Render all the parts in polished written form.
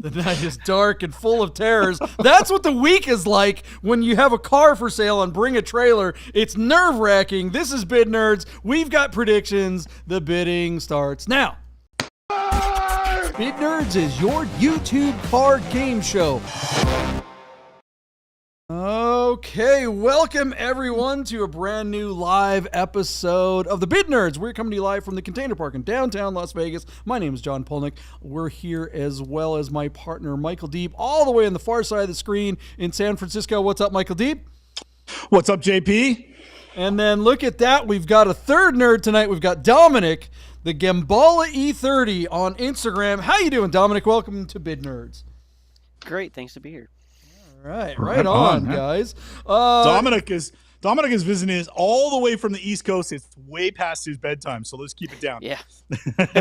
The night is dark and full of terrors. That's what the week is like when you have a car for sale and bring a trailer. It's nerve-wracking. This is Bid Nerds. We've got predictions. The bidding starts now. Bid Nerds is your YouTube car game show. Okay, welcome everyone to a brand new live episode of the Bid Nerds. We're coming to you live from the Container Park in downtown Las Vegas. My name is John Polnick. We're here as well as my partner Michael Deep, all the way on the far side of the screen in San Francisco. What's up, Michael Deep? What's up, JP? And then look at that. We've got a third nerd tonight. We've got Dominic, the Gambala E30 on Instagram. How you doing, Dominic? Welcome to Bid Nerds. Great. Thanks to be here. Right on, guys. Dominic is visiting us all the way from the East Coast. It's way past his bedtime, so let's keep it down. Yeah. That's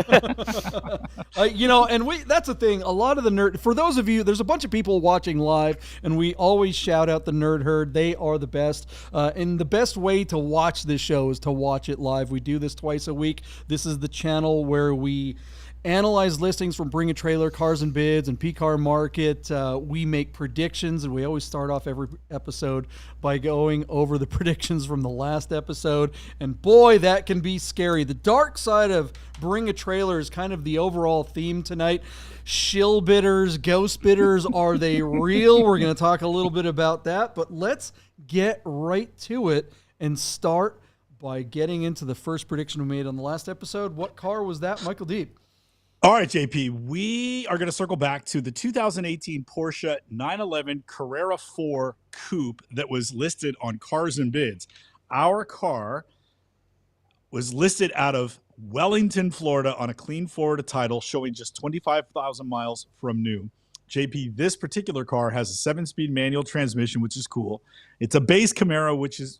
the thing. A lot of the nerd, for those of you, there's a bunch of people watching live, and we always shout out the Nerd Herd. They are the best. And the best way to watch this show is to watch it live. We do this twice a week. This is the channel where we analyze listings from Bring a Trailer, Cars and Bids, and P-Car Market. We make predictions, and we always start off every episode by going over the predictions from the last episode. And boy, that can be scary. The dark side of Bring a Trailer is kind of the overall theme tonight. Shill bidders, ghost bidders, are they real? We're going to talk a little bit about that, but let's get right to it and start by getting into the first prediction we made on the last episode. What car was that, Michael Deep? All right, JP, we are going to circle back to the 2018 Porsche 911 Carrera 4 Coupe that was listed on Cars and Bids. Our car was listed out of Wellington, Florida on a clean Florida title showing just 25,000 miles from new. JP, this particular car has a 7-speed manual transmission, which is cool. It's a base Carrera, which is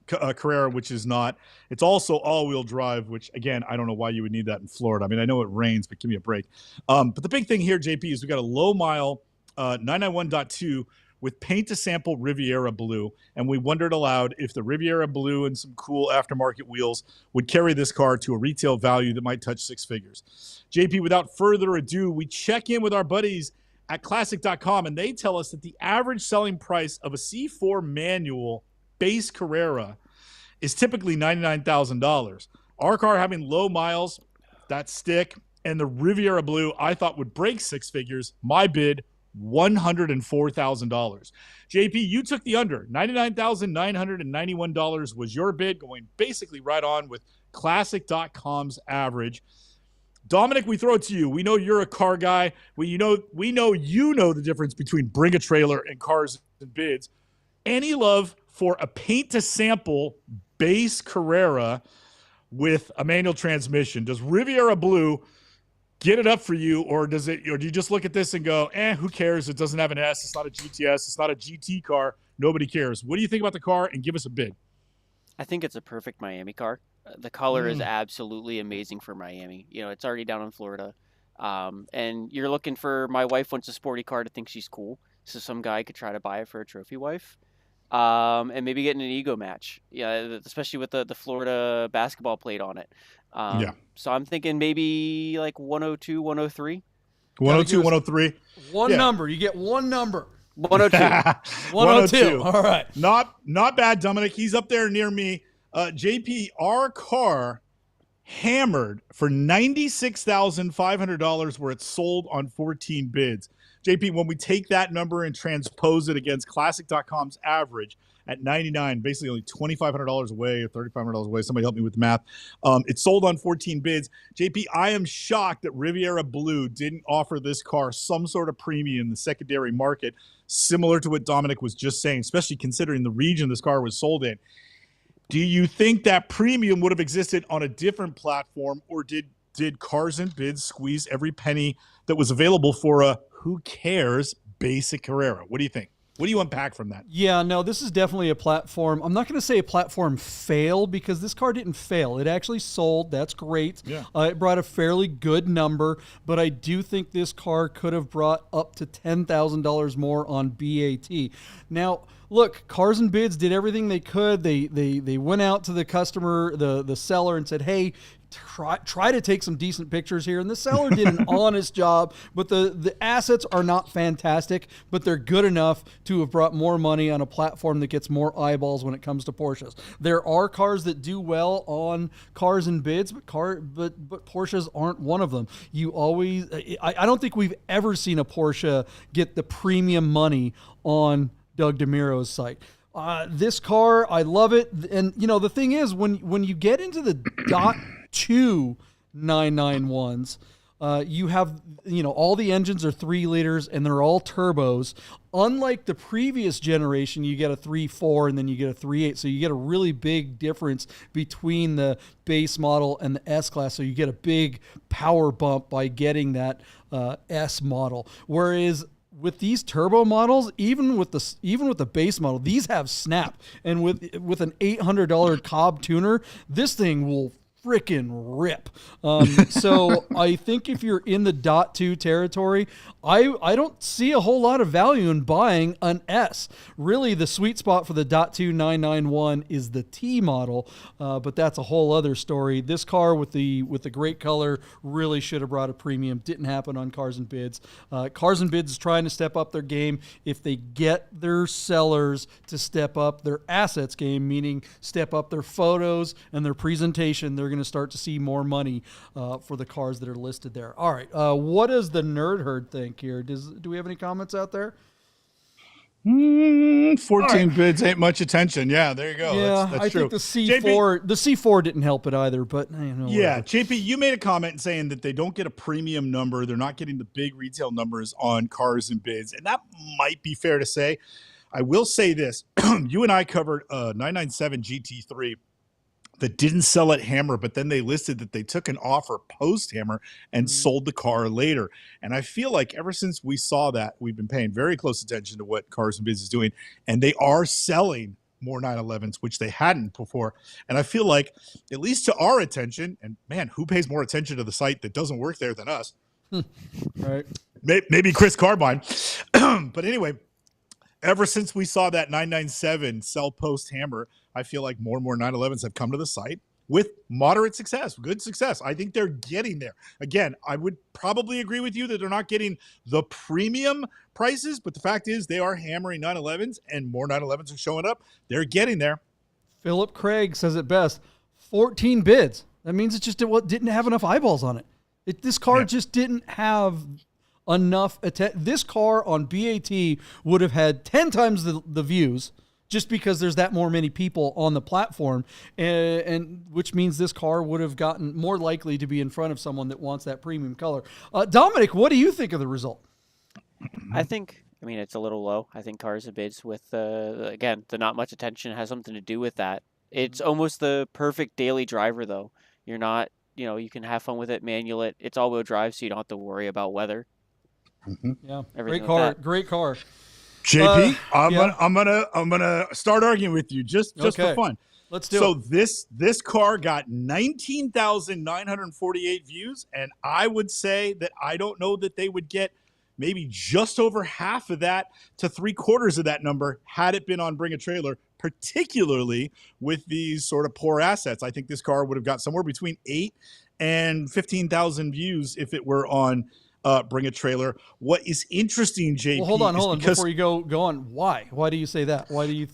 not. It's also all-wheel drive, which, again, I don't know why you would need that in Florida. I mean, I know it rains, but give me a break. But the big thing here, JP, is we got a low-mile 991.2 with paint-to-sample Riviera Blue, and we wondered aloud if the Riviera Blue and some cool aftermarket wheels would carry this car to a retail value that might touch 6 figures. JP, without further ado, we check in with our buddies at classic.com, and they tell us that the average selling price of a C4 manual base Carrera is typically $99,000. Our car having low miles, that stick, and the Riviera Blue I thought would break 6 figures. My bid, $104,000. JP, you took the under. $99,991 was your bid, going basically right on with classic.com's average. Dominic, we throw it to you. We know you're a car guy. We know you know the difference between Bring a Trailer and Cars and Bids. Any love for a paint-to-sample base Carrera with a manual transmission? Does Riviera Blue get it up for you, or do you just look at this and go, who cares? It doesn't have an S. It's not a GTS. It's not a GT car. Nobody cares. What do you think about the car? And give us a bid. I think it's a perfect Miami car. The color is absolutely amazing for Miami. You know, it's already down in Florida. And you're looking for, my wife wants a sporty car to think she's cool. So some guy could try to buy it for a trophy wife. And maybe get in an ego match. Yeah, especially with the Florida basketball plate on it. So I'm thinking maybe like 102, 103. 102, 103. Number. You get one number. 102. 102. All right. Not bad, Dominic. He's up there near me. JP, our car hammered for $96,500 where it's sold on 14 bids. JP, when we take that number and transpose it against classic.com's average at 99, basically only $2,500 away or $3,500 away. Somebody help me with the math. It's sold on 14 bids. JP, I am shocked that Riviera Blue didn't offer this car some sort of premium in the secondary market, similar to what Dominic was just saying, especially considering the region this car was sold in. Do you think that premium would have existed on a different platform, or did Cars and Bids squeeze every penny that was available for a who cares basic Carrera? What do you think? What do you unpack from that? Yeah, no, this is definitely a platform. I'm not going to say a platform fail because this car didn't fail. It actually sold. That's great. Yeah. It brought a fairly good number, but I do think this car could have brought up to $10,000 more on BAT. Now, look, Cars and Bids did everything they could. They went out to the customer, the seller, and said, hey, try to take some decent pictures here. And the seller did an honest job, but the assets are not fantastic, but they're good enough to have brought more money on a platform that gets more eyeballs when it comes to Porsches. There are cars that do well on Cars and Bids, but Porsches aren't one of them. I don't think we've ever seen a Porsche get the premium money on Doug DeMiro's site. This car, I love it. And, the thing is, when you get into the .2 991s, you have, all the engines are 3 liters and they're all turbos. Unlike the previous generation, you get a 3.4 and then you get a 3.8. So you get a really big difference between the base model and the S-Class. So you get a big power bump by getting that S model. Whereas with these turbo models, even with the base model, these have snap. And with an $800 Cobb tuner, this thing will freaking rip. So I think if you're in the .2 territory, I don't see a whole lot of value in buying an S. Really, the sweet spot for the .2 991 is the T model, but that's a whole other story. This car with the great color really should have brought a premium. Didn't happen on Cars and Bids. Cars and Bids is trying to step up their game. If they get their sellers to step up their assets game, meaning step up their photos and their presentation, they're going to start to see more money for the cars that are listed there. All right. What does the nerd herd think here? Do we have any comments out there? 14 bids ain't much attention. Yeah, there you go. Yeah, that's I true. think the C4 didn't help it either, but yeah, JP, you made a comment saying that they don't get a premium number. They're not getting the big retail numbers on Cars and Bids, and that might be fair to say. I will say this. You and I covered a 997 GT3 that didn't sell at Hammer, but then they listed that they took an offer post-Hammer and sold the car later. And I feel like ever since we saw that, we've been paying very close attention to what Cars and Biz is doing, and they are selling more 911s, which they hadn't before. And I feel like, at least to our attention, and man, who pays more attention to the site that doesn't work there than us? Right. Maybe Chris Carbine. But anyway, ever since we saw that 997 sell post-Hammer, I feel like more and more 911s have come to the site with moderate success, good success. I think they're getting there. Again, I would probably agree with you that they're not getting the premium prices, but the fact is they are hammering 911s and more 911s are showing up. They're getting there. Philip Craig says it best, 14 bids. That means it just didn't have enough eyeballs on it. This car just didn't have enough this car on BAT would have had 10 times the views, just because there's that many people on the platform, and which means this car would have gotten more likely to be in front of someone that wants that premium color. Dominic, what do you think of the result? I mean, it's a little low. I think Cars and Bids with, again, the not much attention has something to do with that. It's almost the perfect daily driver, though. You're not, you can have fun with it, manual it. It's all-wheel drive, so you don't have to worry about weather. Yeah, Everything great car. JP, I'm gonna start arguing with you just for fun. Let's do it. So this car got 19,948 views, and I would say that I don't know that they would get maybe just over half of that to 3/4 of that number had it been on Bring a Trailer, particularly with these sort of poor assets. I think this car would have got somewhere between 8 and 15,000 views if it were on Bring a Trailer. What is interesting, JP? Well, hold on, before you go on. Why do you say that? How do you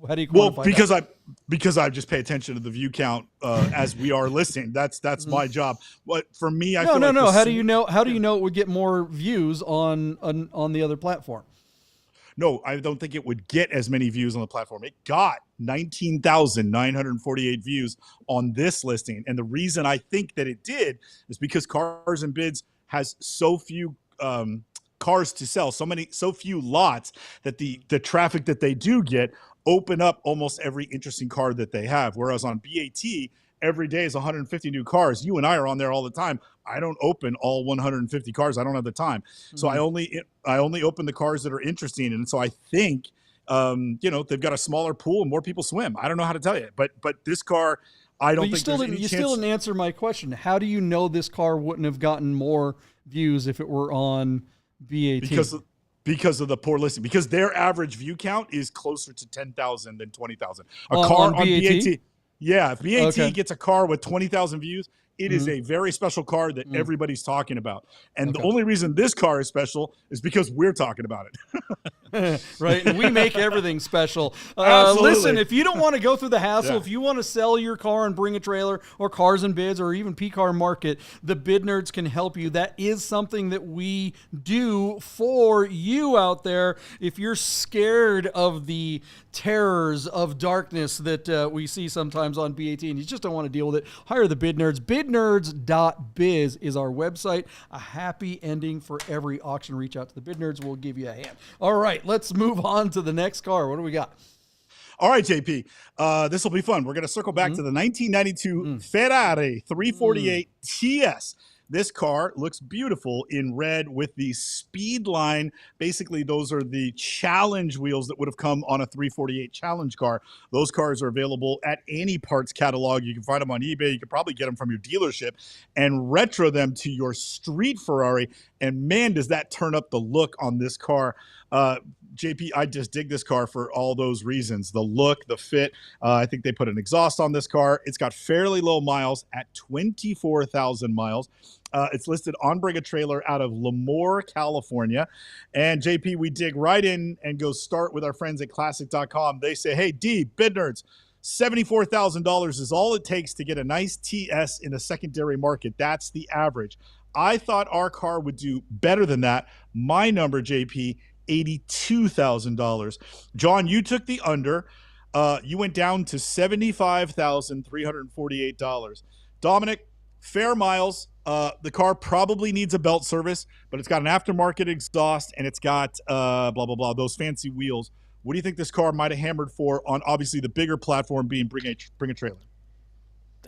quantify that? Because I just pay attention to the view count as we are listening. That's my job. But for me, no. How do you know it would get more views on the other platform? No, I don't think it would get as many views on the platform. It got 19,948 views on this listing, and the reason I think that it did is because Cars and Bids has so few cars to sell, so few lots, that the traffic that they do get open up almost every interesting car that they have. Whereas on BAT, every day is 150 new cars. You and I are on there all the time. I don't open all 150 cars. I don't have the time. So I only open the cars that are interesting. And so I think, they've got a smaller pool and more people swim. I don't know how to tell you, but this car, I don't think still didn't answer my question. How do you know this car wouldn't have gotten more views if it were on BAT? Because of the poor listing. Because their average view count is closer to 10,000 than 20,000. A car on BAT. Yeah, if BAT gets a car with 20,000 views, It is a very special car that everybody's talking about. And the only reason this car is special is because we're talking about it. Right, and we make everything special. Absolutely. Listen, if you don't want to go through the hassle, if you want to sell your car and bring a trailer, or Cars and Bids, or even P-Car Market, the Bid Nerds can help you. That is something that we do for you out there. If you're scared of the terrors of darkness that we see sometimes on B18, you just don't want to deal with it, hire the Bid Nerds. Bidnerds.biz is our website. A happy ending for every auction. Reach out to the Bid Nerds. We'll give you a hand. All right, let's move on to the next car. What do we got? All right, JP, this will be fun. We're going to circle back to the 1992 Ferrari 348 TS. This car looks beautiful in red with the speed line. Basically, those are the challenge wheels that would have come on a 348 challenge car. Those cars are available at any parts catalog. You can find them on eBay. You can probably get them from your dealership and retro them to your street Ferrari. And man, does that turn up the look on this car. JP, I just dig this car for all those reasons. The look, the fit. I think they put an exhaust on this car. It's got fairly low miles at 24,000 miles. It's listed on Bring a Trailer out of Lemoore, California. And JP, we dig right in and go start with our friends at classic.com. They say, hey, D, Bid Nerds, $74,000 is all it takes to get a nice TS in the secondary market. That's the average. I thought our car would do better than that. My number, JP, $82,000. John, you took the under. You went down to $75,348. Dominic, fair miles. The car probably needs a belt service, but it's got an aftermarket exhaust and it's got blah, blah, blah, those fancy wheels. What do you think this car might have hammered for on obviously the bigger platform being Bring a Trailer?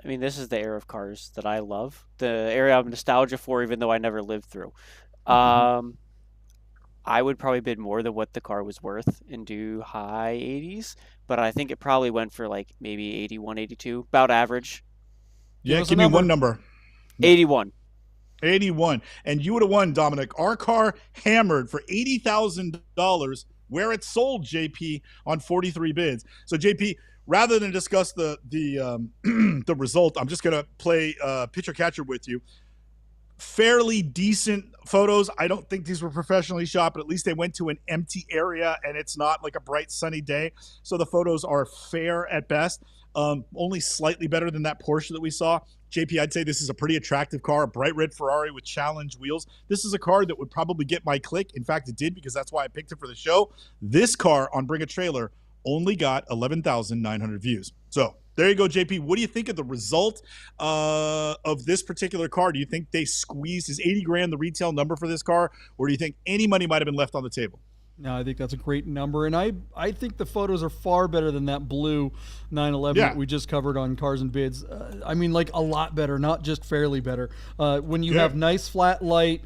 I mean, this is the era of cars that I love. The era I'm nostalgia for, even though I never lived through. I would probably bid more than what the car was worth and do high 80s, but I think it probably went for like maybe 81, 82, about average. Yeah, give me one number. 81. 81. And you would have won, Dominic. Our car hammered for $80,000 where it sold, JP, on 43 bids. So, JP, rather than discuss the the result, I'm just going to play pitcher catcher with you. Fairly decent photos. I don't think these were professionally shot, but at least they went to an empty area and it's not like a bright sunny day. So the photos are fair at best. Only slightly better than that Porsche that we saw. JP, I'd say this is a pretty attractive car, a bright red Ferrari with challenge wheels. This is a car that would probably get my click. In fact, it did, because that's why I picked it for the show. This car on Bring a Trailer only got 11,900 views. So there you go, JP. What do you think of the result of this particular car? Do you think they squeezed, is 80 grand the retail number for this car, or do you think any money might have been left on the table? No, I think that's a great number, and I think the photos are far better than that blue 911 that we just covered on Cars and Bids. I mean, like a lot better, not just fairly better. When you have nice flat light,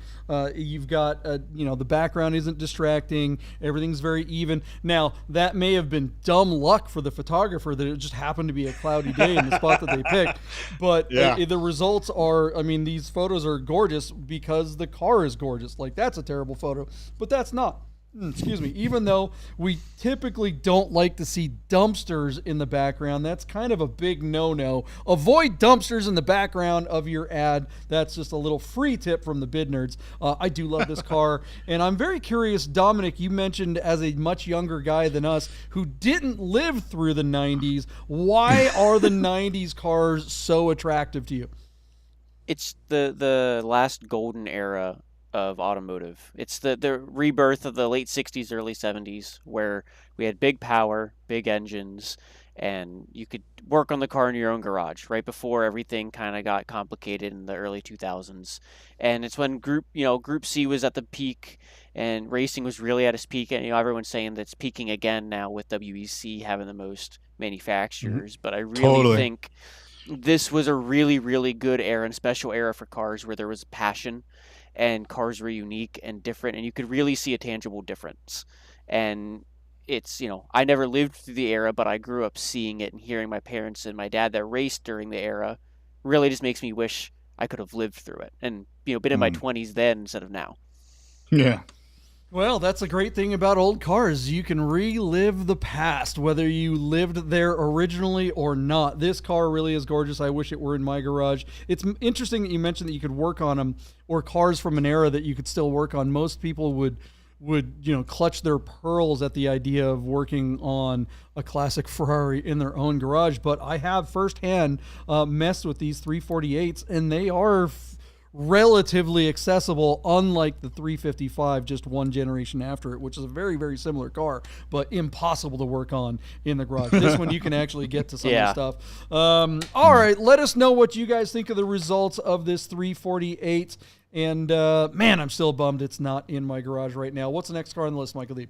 you've got the background isn't distracting, everything's very even. Now that may have been dumb luck for the photographer that it just happened to be a cloudy day in the spot that they picked, but the results are, I mean, these photos are gorgeous because the car is gorgeous. Like, that's a terrible photo, but that's not. Excuse me. Even though we typically don't like to see dumpsters in the background, that's kind of a big no-no. Avoid dumpsters in the background of your ad. That's just a little free tip from the Bid Nerds. I do love this car, and I'm very curious, Dominic, you mentioned as a much younger guy than us who didn't live through the 90s, why are the 90s cars so attractive to you? It's the last golden era of automotive. It's the rebirth of the late 60s, early 70s, where we had big power, big engines, and you could work on the car in your own garage right before everything kind of got complicated in the early 2000s. And it's when Group C was at the peak and racing was really at its peak. And everyone's saying that it's peaking again now with WEC having the most manufacturers. But I really think this was a really, really good era and special era for cars where there was passion and cars were unique and different, and you could really see a tangible difference. And it's, I never lived through the era, but I grew up seeing it and hearing my parents and my dad that raced during the era really just makes me wish I could have lived through it and, been in my 20s then instead of now. Yeah. Well, that's a great thing about old cars. You can relive the past, whether you lived there originally or not. This car really is gorgeous. I wish it were in my garage. It's interesting that you mentioned that you could work on them, or cars from an era that you could still work on. Most people would clutch their pearls at the idea of working on a classic Ferrari in their own garage. But I have firsthand messed with these 348s, and they are relatively accessible, unlike the 355 just one generation after it, which is a very, very similar car, but impossible to work on in the garage. This one you can actually get to some of the stuff. All right, let us know what you guys think of the results of this 348. And man, I'm still bummed it's not in my garage right now. What's the next car on the list, Michael Deep?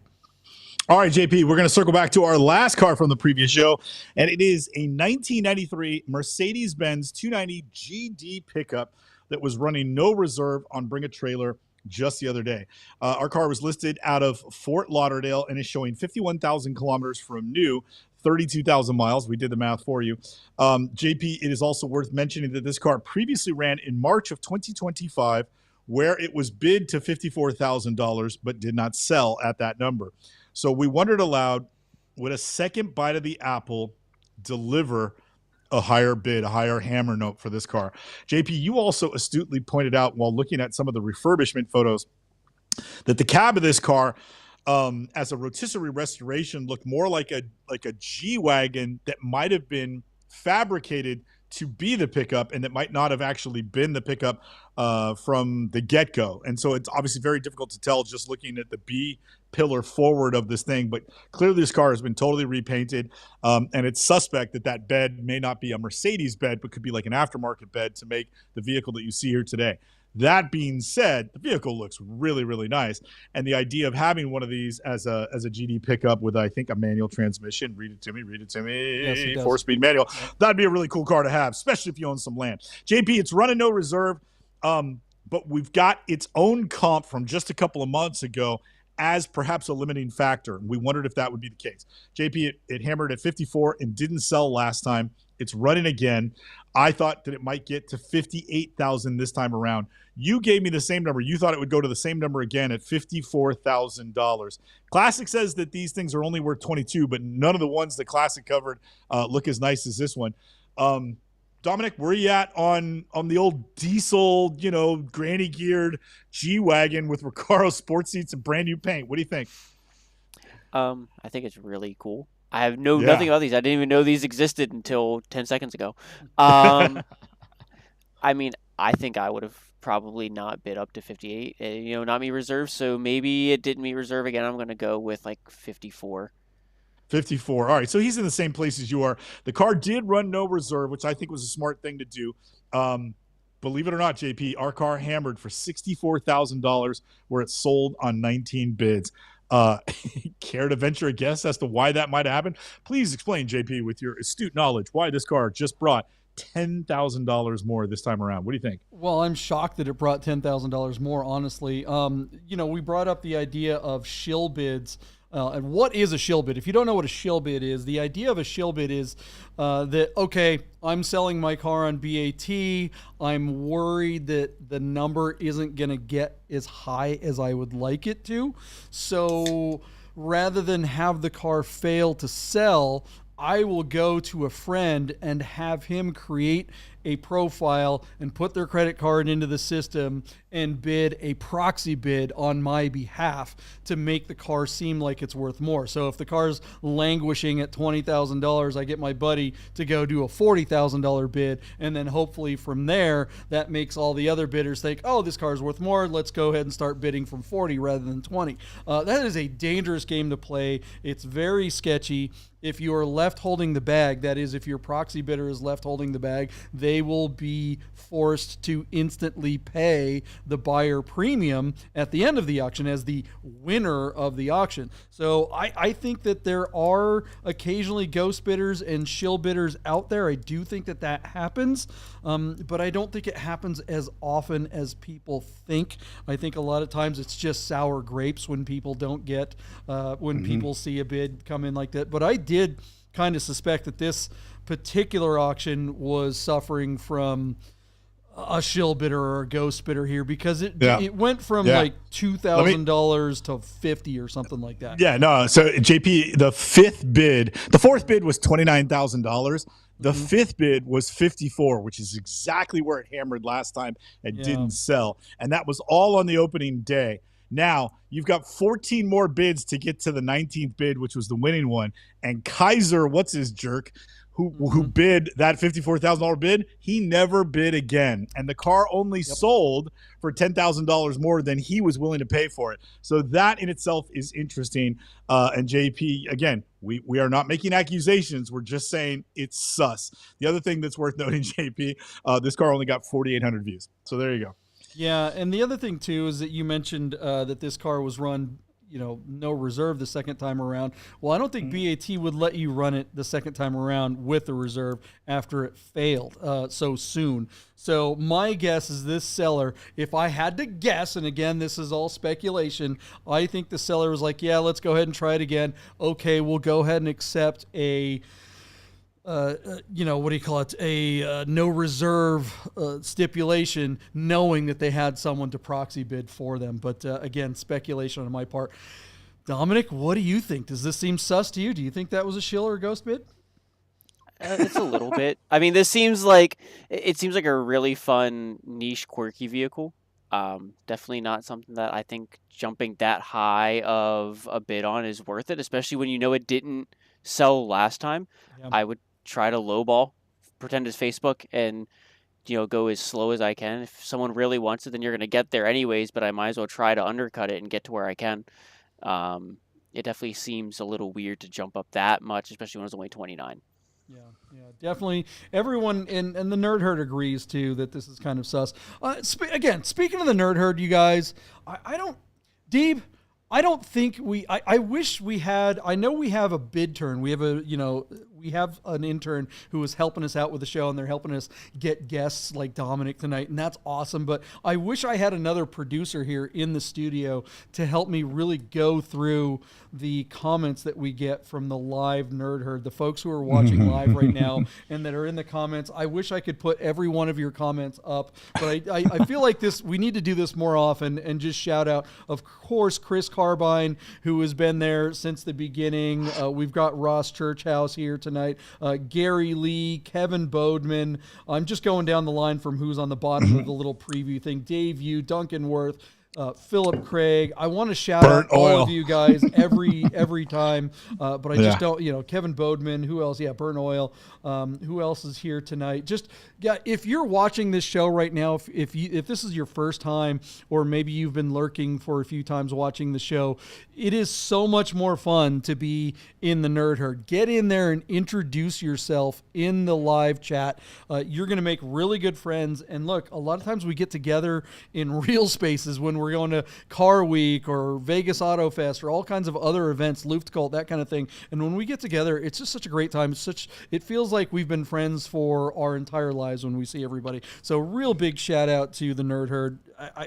All right, JP, we're going to circle back to our last car from the previous show, and it is a 1993 Mercedes-Benz 290 GD pickup that was running no reserve on Bring a Trailer just the other day. Our car was listed out of Fort Lauderdale and is showing 51,000 kilometers from new, 32,000 miles. We did the math for you. JP, it is also worth mentioning that this car previously ran in March of 2025, where it was bid to $54,000, but did not sell at that number. So we wondered aloud, would a second bite of the apple deliver a higher bid, a higher hammer note for this car? JP, you also astutely pointed out while looking at some of the refurbishment photos that the cab of this car, as a rotisserie restoration, looked more like a G-Wagon that might have been fabricated to be the pickup, and that might not have actually been the pickup from the get-go. And so it's obviously very difficult to tell just looking at the B pillar forward of this thing, but clearly this car has been totally repainted, and it's suspect that that bed may not be a Mercedes bed, but could be like an aftermarket bed to make the vehicle that you see here today. That being said, the vehicle looks really, really nice. And the idea of having one of these as a GD pickup with, I think, a manual transmission, read it to me, Yes, it does. 4-speed manual, that'd be a really cool car to have, especially if you own some land. JP, it's running no reserve, but we've got its own comp from just a couple of months ago as perhaps a limiting factor. We wondered if that would be the case. JP, it hammered at 54 and didn't sell last time. It's running again. I thought that it might get to 58,000 this time around. You gave me the same number. You thought it would go to the same number again at $54,000. Classic says that these things are only worth 22, but none of the ones that Classic covered look as nice as this one. Dominic, where are you at on the old diesel, granny geared G-Wagon with Recaro sports seats and brand new paint? What do you think? I think it's really cool. I have nothing about these. I didn't even know these existed until 10 seconds ago. I mean, I think I would have probably not bid up to 58, not meet reserve. So maybe it didn't meet reserve again. I'm going to go with like 54. 54. All right. So he's in the same place as you are. The car did run no reserve, which I think was a smart thing to do. Believe it or not, JP, our car hammered for $64,000 where it sold on 19 bids. Care to venture a guess as to why that might happen? Please explain, JP, with your astute knowledge, why this car just brought $10,000 more this time around. What do you think? Well, I'm shocked that it brought $10,000 more, honestly. We brought up the idea of shill bids. And what is a shill bid? If you don't know what a shill bid is, the idea of a shill bid is that, okay, I'm selling my car on BAT. I'm worried that the number isn't going to get as high as I would like it to. So rather than have the car fail to sell, I will go to a friend and have him create a profile and put their credit card into the system and bid a proxy bid on my behalf to make the car seem like it's worth more. So if the car's languishing at $20,000, I get my buddy to go do a $40,000 bid, and then hopefully from there, that makes all the other bidders think, oh, this car's worth more. Let's go ahead and start bidding from 40 rather than 20. That is a dangerous game to play. It's very sketchy. If you are left holding the bag, that is, if your proxy bidder is left holding the bag, they will be forced to instantly pay the buyer premium at the end of the auction as the winner of the auction. So I think that there are occasionally ghost bidders and shill bidders out there. I do think that that happens, but I don't think it happens as often as people think. I think a lot of times it's just sour grapes when people don't get, when people see a bid come in like that. But I did kind of suspect that this particular auction was suffering from a shill bidder or a ghost bidder here because Yeah. it went from Yeah. like $2,000 to 50 or something like that. Yeah, no. So JP, the fourth bid was $29,000. The fifth bid was 54, which is exactly where it hammered last time and didn't sell. And that was all on the opening day. Now you've got 14 more bids to get to the 19th bid, which was the winning one. And Kaiser, what's his jerk, who bid that $54,000 bid, he never bid again. And the car only sold for $10,000 more than he was willing to pay for it. So that in itself is interesting. And JP, again, we are not making accusations. We're just saying it's sus. The other thing that's worth noting, JP, this car only got 4,800 views. So there you go. Yeah, and the other thing too is that you mentioned that this car was run, no reserve the second time around. Well, I don't think BAT would let you run it the second time around with the reserve after it failed so soon. So my guess is this seller, if I had to guess, and again, this is all speculation, I think the seller was like, yeah, let's go ahead and try it again. Okay, we'll go ahead and accept a what do you call it? A no reserve stipulation, knowing that they had someone to proxy bid for them. But again, speculation on my part. Dominic, what do you think? Does this seem sus to you? Do you think that was a shill or a ghost bid? It's a little bit. I mean, it seems like a really fun, niche, quirky vehicle. Definitely not something that I think jumping that high of a bid on is worth it, especially when it didn't sell last time. Yeah. I would try to lowball, pretend it's Facebook, and go as slow as I can. If someone really wants it, then you're going to get there anyways, but I might as well try to undercut it and get to where I can. It definitely seems a little weird to jump up that much, especially when it was only 29. Yeah, definitely. Everyone and the Nerd Herd agrees too that this is kind of sus. Again, speaking of the Nerd Herd, you guys, I don't think I wish we had. I know we have a bid turn. We have an intern who is helping us out with the show, and they're helping us get guests like Dominic tonight, and that's awesome. But I wish I had another producer here in the studio to help me really go through the comments that we get from the live Nerd Herd, the folks who are watching live right now and that are in the comments. I wish I could put every one of your comments up, but I feel like we need to do this more often and just shout out, of course, Chris Carbine, who has been there since the beginning. We've got Ross Churchhouse here tonight, Gary Lee, Kevin Bodeman. I'm just going down the line from who's on the bottom of the little preview thing. Dave Yu, Duncan Worth, Philip Craig. I want to shout out all of you guys every time, but I just don't. Kevin Bodeman. Who else? Yeah, Burnt Oil. Who else is here tonight? If you're watching this show right now, if this is your first time, or maybe you've been lurking for a few times watching the show, it is so much more fun to be in the Nerd Herd. Get in there and introduce yourself in the live chat. You're going to make really good friends. And look, a lot of times we get together in real spaces when we're going to Car Week or Vegas Auto Fest or all kinds of other events, Luftkult, that kind of thing. And when we get together, it's just such a great time. It feels like we've been friends for our entire lives when we see everybody. So real big shout out to the Nerd Herd.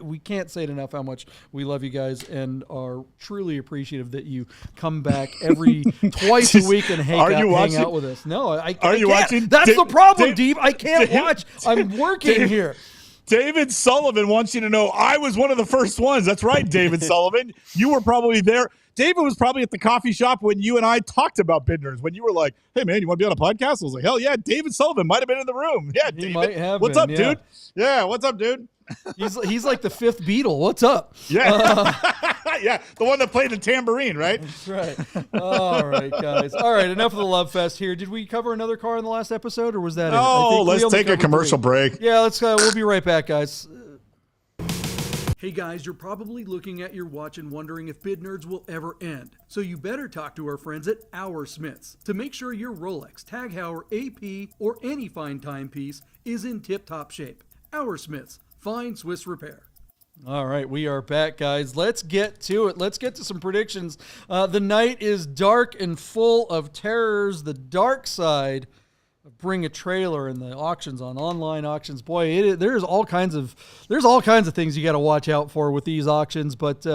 We can't say it enough how much we love you guys and are truly appreciative that you come back twice a week and hang out with us. No, I can't. Watching? That's the problem, Dave. I can't watch. I'm working here. David Sullivan wants you to know I was one of the first ones. That's right, David Sullivan. You were probably there. David was probably at the coffee shop when you and I talked about bidners, when you were like, hey, man, you want to be on a podcast? I was like, hell yeah, David Sullivan might have been in the room. Yeah, David. Might have what's been, up, dude? Yeah, what's up, dude? He's like the fifth Beatle. What's up? Yeah. Yeah, the one that played the tambourine, right? That's right. All right, guys. All right, enough of the love fest here. Did we cover another car in the last episode, or was that it? Oh, let's take a commercial break. Yeah, let's. We'll be right back, guys. Hey guys, you're probably looking at your watch and wondering if Bid Nerds will ever end. So you better talk to our friends at Our Smiths to make sure your Rolex, Tag Heuer, AP, or any fine timepiece is in tip-top shape. Our Smiths, fine Swiss repair. All right, we are back, guys. Let's get to it. Let's get to some predictions. The night is dark and full of terrors. The dark side of Bring a Trailer and the auctions on online auctions. Boy, there's all kinds of things you got to watch out for with these auctions. But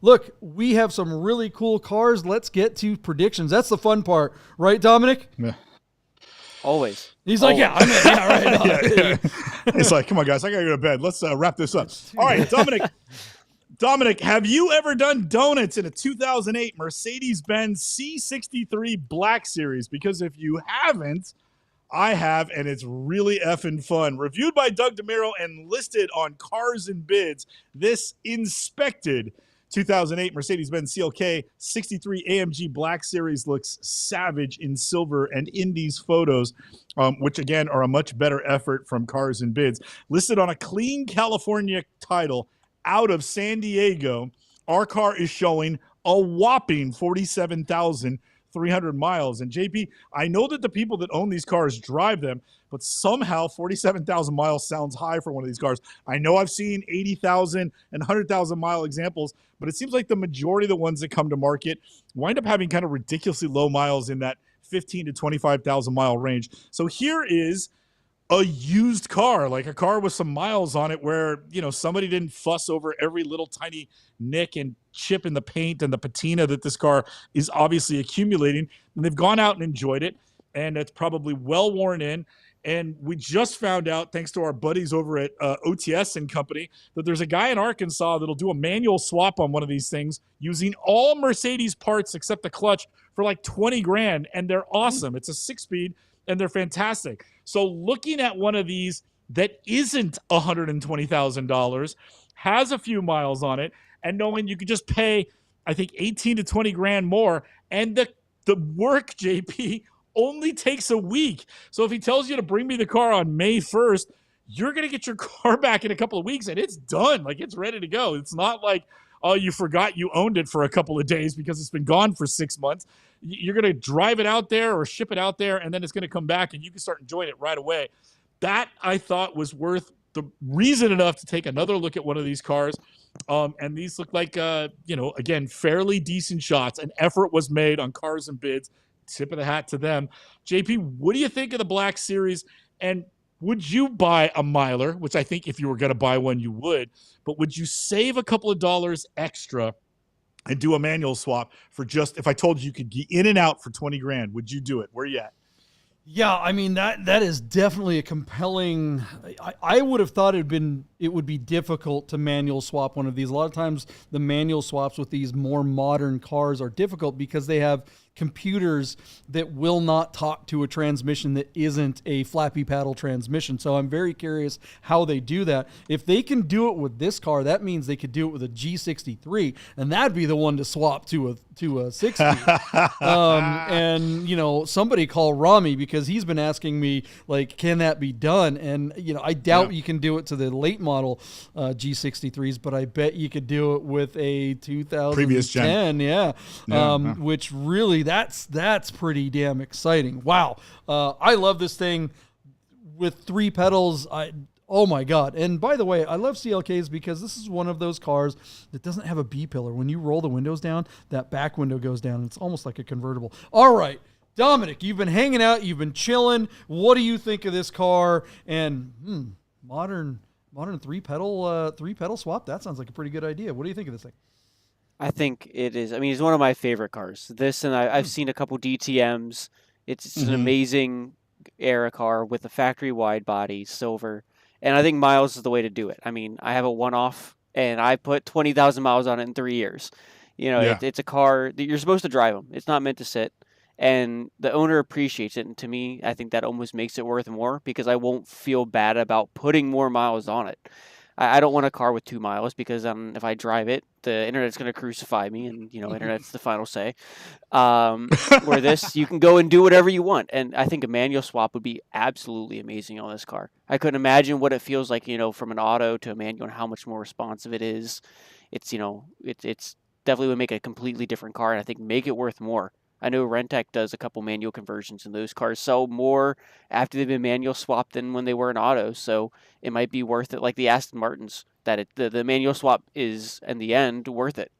look, we have some really cool cars. Let's get to predictions. That's the fun part, right, Dominic? Always. He's like, yeah, I'm in. Yeah, right. Yeah. It's like, come on, guys, I gotta go to bed. Let's wrap this up. All right, Dominic, have you ever done donuts in a 2008 Mercedes-Benz C63 Black Series? Because if you haven't, I have, and it's really effing fun. Reviewed by Doug DeMiro and listed on Cars and Bids, this inspected 2008 Mercedes-Benz CLK 63 AMG Black Series looks savage in silver and in these photos, which again are a much better effort from Cars and Bids. Listed on a clean California title out of San Diego, our car is showing a whopping 47,300 miles. And JP, I know that the people that own these cars drive them, but somehow 47,000 miles sounds high for one of these cars. I know I've seen 80,000 and 100,000 mile examples, but it seems like the majority of the ones that come to market wind up having kind of ridiculously low miles in that 15 to 25,000 mile range. So here is a used car, like a car with some miles on it where, you know, somebody didn't fuss over every little tiny nick and chip in the paint and the patina that this car is obviously accumulating. And they've gone out and enjoyed it, and it's probably well worn in. And we just found out, thanks to our buddies over at OTS and Company, that there's a guy in Arkansas that'll do a manual swap on one of these things using all Mercedes parts except the clutch for like 20 grand. And they're awesome. It's a 6-speed, and they're fantastic. So looking at one of these that isn't $120,000, has a few miles on it, and knowing you could just pay, I think, 18 to 20 grand more, and the work, JP, only takes a week. So if he tells you to bring me the car on May 1st, you're going to get your car back in a couple of weeks, and it's done. Like, it's ready to go. It's not like, oh, you forgot you owned it for a couple of days because it's been gone for 6 months. You're going to drive it out there or ship it out there, and then it's going to come back, and you can start enjoying it right away. That, I thought, was worth the reason enough to take another look at one of these cars. And these look like, again, fairly decent shots. An effort was made on Cars and Bids. Tip of the hat to them. JP, what do you think of the Black Series? And would you buy a miler, which I think if you were going to buy one, you would, but would you save a couple of dollars extra and do a manual swap for just, if I told you could get in and out for 20 grand, would you do it? Where you at? Yeah, I mean, that is definitely a compelling. I would have thought it would be difficult to manual swap one of these. A lot of times the manual swaps with these more modern cars are difficult because they have computers that will not talk to a transmission that isn't a flappy paddle transmission. So I'm very curious how they do that. If they can do it with this car, that means they could do it with a G63, and that'd be the one to swap to a 60. And, you know, somebody call Rami because he's been asking me, like, can that be done? And, you know, I doubt you can do it to the late model G63s, but I bet you could do it with a 2010. Previous gen. Which really, that's pretty damn exciting. Wow. I love this thing with 3 pedals. Oh my God. And by the way, I love CLKs because this is one of those cars that doesn't have a B pillar. When you roll the windows down, that back window goes down. And it's almost like a convertible. All right, Dominic, you've been hanging out. You've been chilling. What do you think of this car? And modern 3-pedal swap. That sounds like a pretty good idea. What do you think of this thing? I think it is. I mean, it's one of my favorite cars. This, and I've seen a couple DTMs. It's an amazing era car with a factory wide body, silver. And I think miles is the way to do it. I mean, I have a one-off, and I put 20,000 miles on it in 3 years. You know, it's a car that you're supposed to drive them. It's not meant to sit. And the owner appreciates it. And to me, I think that almost makes it worth more because I won't feel bad about putting more miles on it. I don't want a car with 2 miles because if I drive it, the internet's going to crucify me, and, you know, internet's the final say. Where this, you can go and do whatever you want. And I think a manual swap would be absolutely amazing on this car. I couldn't imagine what it feels like, you know, from an auto to a manual and how much more responsive it is. It's, you know, it's definitely would make a completely different car, and I think make it worth more. I know Rentec does a couple manual conversions, and those cars sell more after they've been manual swapped than when they were in auto. So it might be worth it, like the Aston Martins, that the manual swap is, in the end, worth it.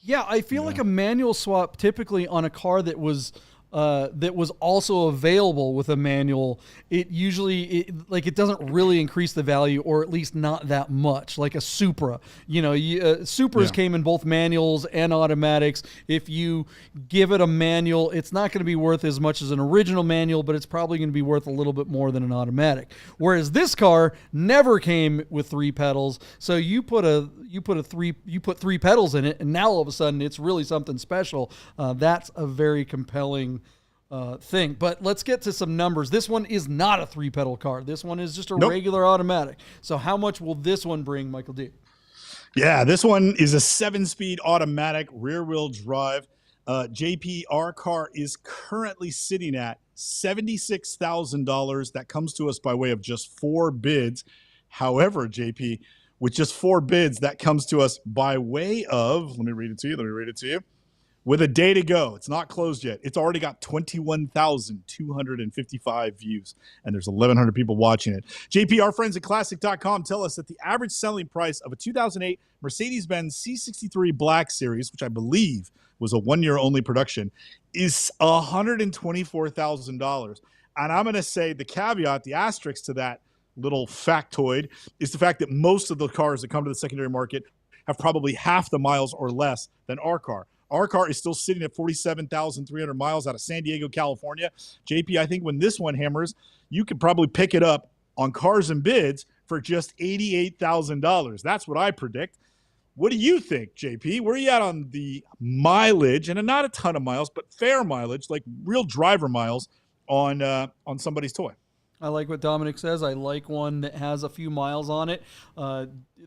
Yeah, I feel like a manual swap typically on a car that was that was also available with a manual, it it doesn't really increase the value, or at least not that much, like a Supra. Supras came in both manuals and automatics. If you give it a manual, it's not going to be worth as much as an original manual, but it's probably going to be worth a little bit more than an automatic. Whereas this car never came with 3 pedals, so you put 3 pedals in it, and now all of a sudden it's really something special. That's a very compelling thing. But let's get to some numbers. This one is not a 3-pedal car. This one is just a regular automatic. So how much will this one bring, Michael D? Yeah, this one is a 7-speed automatic rear-wheel drive. JP, our car is currently sitting at $76,000. That comes to us by way of just 4 bids. However, JP, with just 4 bids, that comes to us by way of, let me read it to you. With a day to go, it's not closed yet. It's already got 21,255 views, and there's 1,100 people watching it. JP, our friends at Classic.com tell us that the average selling price of a 2008 Mercedes-Benz C63 Black Series, which I believe was a 1-year only production, is $124,000. And I'm going to say the caveat, the asterisk to that little factoid, is the fact that most of the cars that come to the secondary market have probably half the miles or less than our car. Our car is still sitting at 47,300 miles out of San Diego, California. JP, I think when this one hammers, you could probably pick it up on Cars and Bids for just $88,000. That's what I predict. What do you think, JP? Where are you at on the mileage, and not a ton of miles, but fair mileage, like real driver miles on somebody's toy? I like what Dominic says. I like one that has a few miles on it.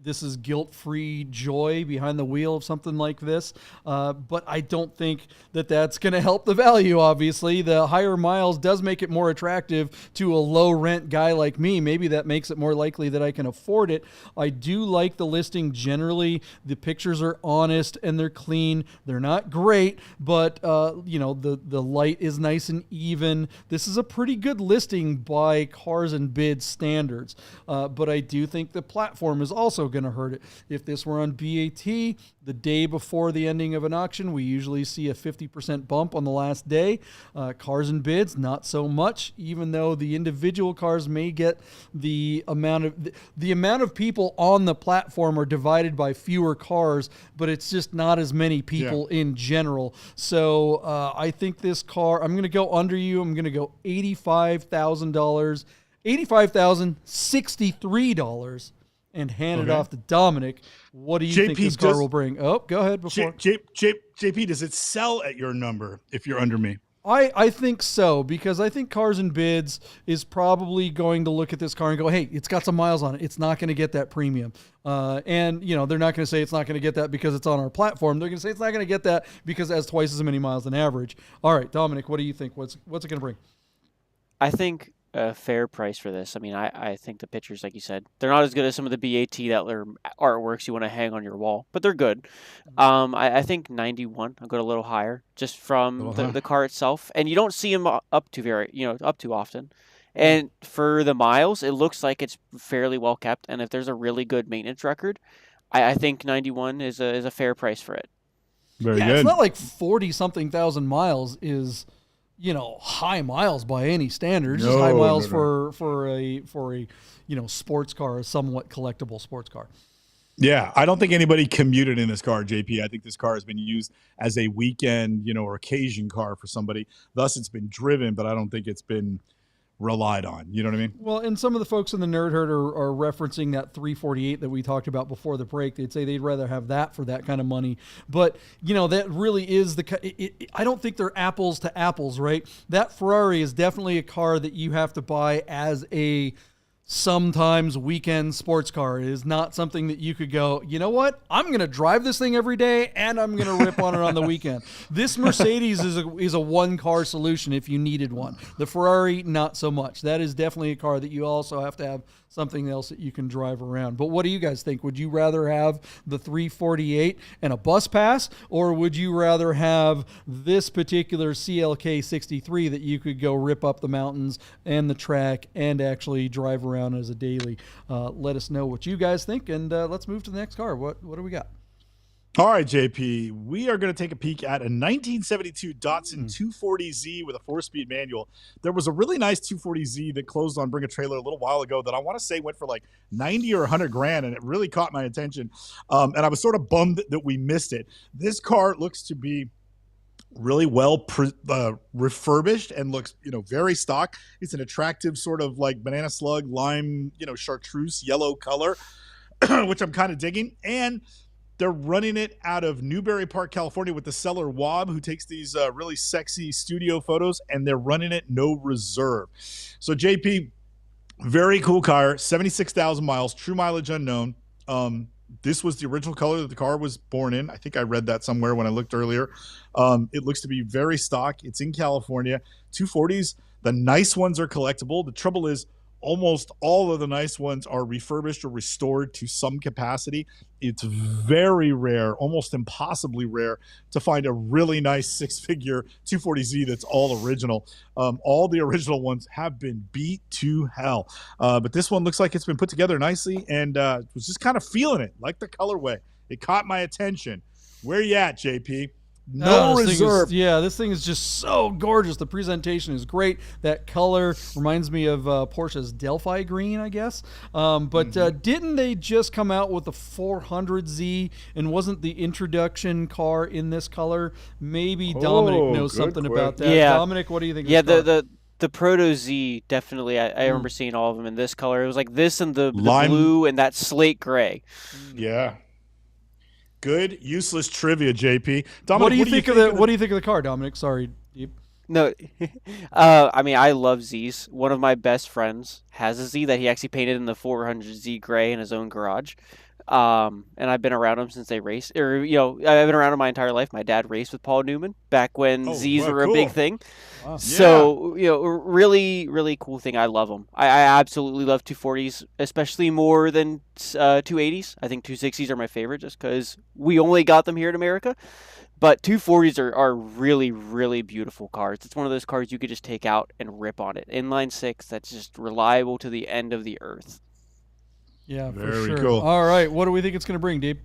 This is guilt-free joy behind the wheel of something like this. But I don't think that that's going to help the value, obviously. The higher miles does make it more attractive to a low-rent guy like me. Maybe that makes it more likely that I can afford it. I do like the listing generally. The pictures are honest and they're clean. They're not great, but the light is nice and even. This is a pretty good listing by Cars and Bids standards. But I do think the platform is also going to hurt it. If this were on BAT, the day before the ending of an auction, we usually see a 50% bump on the last day. Cars and Bids, not so much, even though the individual cars may get the amount of people on the platform are divided by fewer cars, but it's just not as many people in general. So I think this car, I'm going to go under you. I'm going to go $85,000, $85,063, and hand it off to Dominic. What do you think this car will bring? Oh, go ahead. Before JP, does it sell at your number if you're under me? I think so, because I think Cars and Bids is probably going to look at this car and go, hey, it's got some miles on it. It's not going to get that premium. And they're not going to say it's not going to get that because it's on our platform. They're going to say it's not going to get that because it has twice as many miles than average. All right, Dominic, what do you think? What's it going to bring? I think a fair price for this. I mean, I think the pictures, like you said, they're not as good as some of the BAT that are artworks you want to hang on your wall, but they're good. I think 91. I'll go a little higher just from the car itself, and you don't see them up too often. And for the miles, it looks like it's fairly well kept. And if there's a really good maintenance record, I think 91 is a fair price for it. Very good. It's not like 40-something thousand miles is high miles by any standards. Just high miles for a sports car, a somewhat collectible sports car. Yeah, I don't think anybody commuted in this car, JP. I think this car has been used as a weekend, or occasion car for somebody. Thus, it's been driven, but I don't think it's been relied on. You know what I mean? Well, and some of the folks in the Nerd Herd are referencing that 348 that we talked about before the break. They'd say they'd rather have that for that kind of money. But, that really is I don't think they're apples to apples, right? That Ferrari is definitely a car that you have to buy as a sometimes weekend sports car. It is not something that you could go, you know what? I'm going to drive this thing every day and I'm going to rip on it on the weekend. This Mercedes is a one-car solution if you needed one. The Ferrari, not so much. That is definitely a car that you also have to have something else that you can drive around. But what do you guys think? Would you rather have the 348 and a bus pass, or would you rather have this particular CLK 63 that you could go rip up the mountains and the track and actually drive around as a daily? Let us know what you guys think, and let's move to the next car. What do we got? All right, JP, we are going to take a peek at a 1972 Datsun 240Z with a 4-speed manual. There was a really nice 240Z that closed on Bring a Trailer a little while ago that I want to say went for like 90 or 100 grand, and it really caught my attention. And I was sort of bummed that we missed it. This car looks to be really well refurbished and looks, very stock. It's an attractive sort of like banana slug, lime, chartreuse yellow color, which I'm kind of digging. And they're running it out of Newbury Park, California, with the seller Wob, who takes these really sexy studio photos, and they're running it no reserve. So JP, very cool car, 76,000 miles, true mileage unknown. This was the original color that the car was born in. I think I read that somewhere when I looked earlier. It looks to be very stock. It's in California. 240s, the nice ones are collectible. The trouble is almost all of the nice ones are refurbished or restored to some capacity. It's very rare, almost impossibly rare, to find a really nice 6-figure 240Z that's all original. All the original ones have been beat to hell. But this one looks like it's been put together nicely, and was just kind of feeling it, like the colorway. It caught my attention. Where you at, JP? No reserve. This thing is just so gorgeous. The presentation is great. That color reminds me of Porsche's Delphi green, I guess. But didn't they just come out with the 400Z, and wasn't the introduction car in this color? Maybe Dominic knows something about that. Yeah. Dominic, what do you think? Yeah, the Proto Z, definitely. I remember seeing all of them in this color. It was like this and the blue and that slate gray. Yeah. Good, useless trivia, JP. Dominic, what do you think of the car, Dominic? Sorry, Deep. No, I mean, I love Zs. One of my best friends has a Z that he actually painted in the 400Z gray in his own garage. And I've been around him since they raced. Or, I've been around him my entire life. My dad raced with Paul Newman back when Zs were a big thing. Wow. So, really, really cool thing. I love them. I absolutely love 240s, especially more than 280s. I think 260s are my favorite just because we only got them here in America. But 240s are really, really beautiful cars. It's one of those cars you could just take out and rip on it. Inline 6, that's just reliable to the end of the earth. Yeah, very for sure. cool. All right, what do we think it's going to bring, Deep?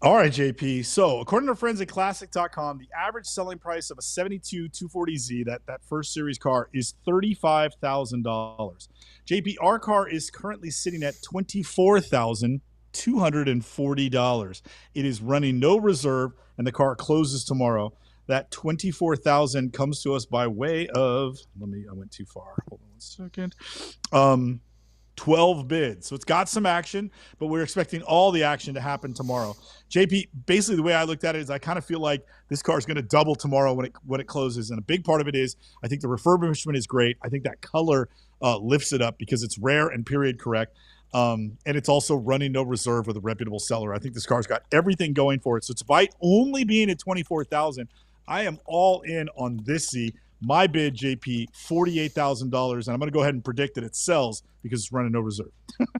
All right, JP. So, according to friends at Classic.com, the average selling price of a 72 240Z, that first series car, is $35,000. JP, our car is currently sitting at $24,240. It is running no reserve, and the car closes tomorrow. That $24,000 comes to us by way of, I went too far. Hold on 1 second. 12 bids. So it's got some action, but we're expecting all the action to happen tomorrow. JP, basically the way I looked at it is I kind of feel like this car is going to double tomorrow when it closes. And a big part of it is I think the refurbishment is great. I think that color lifts it up because it's rare and period correct. And it's also running no reserve with a reputable seller. I think this car's got everything going for it. So despite only being at $24,000, I am all in on this Z. My bid, JP, $48,000, and I'm going to go ahead and predict that it sells because it's running no reserve.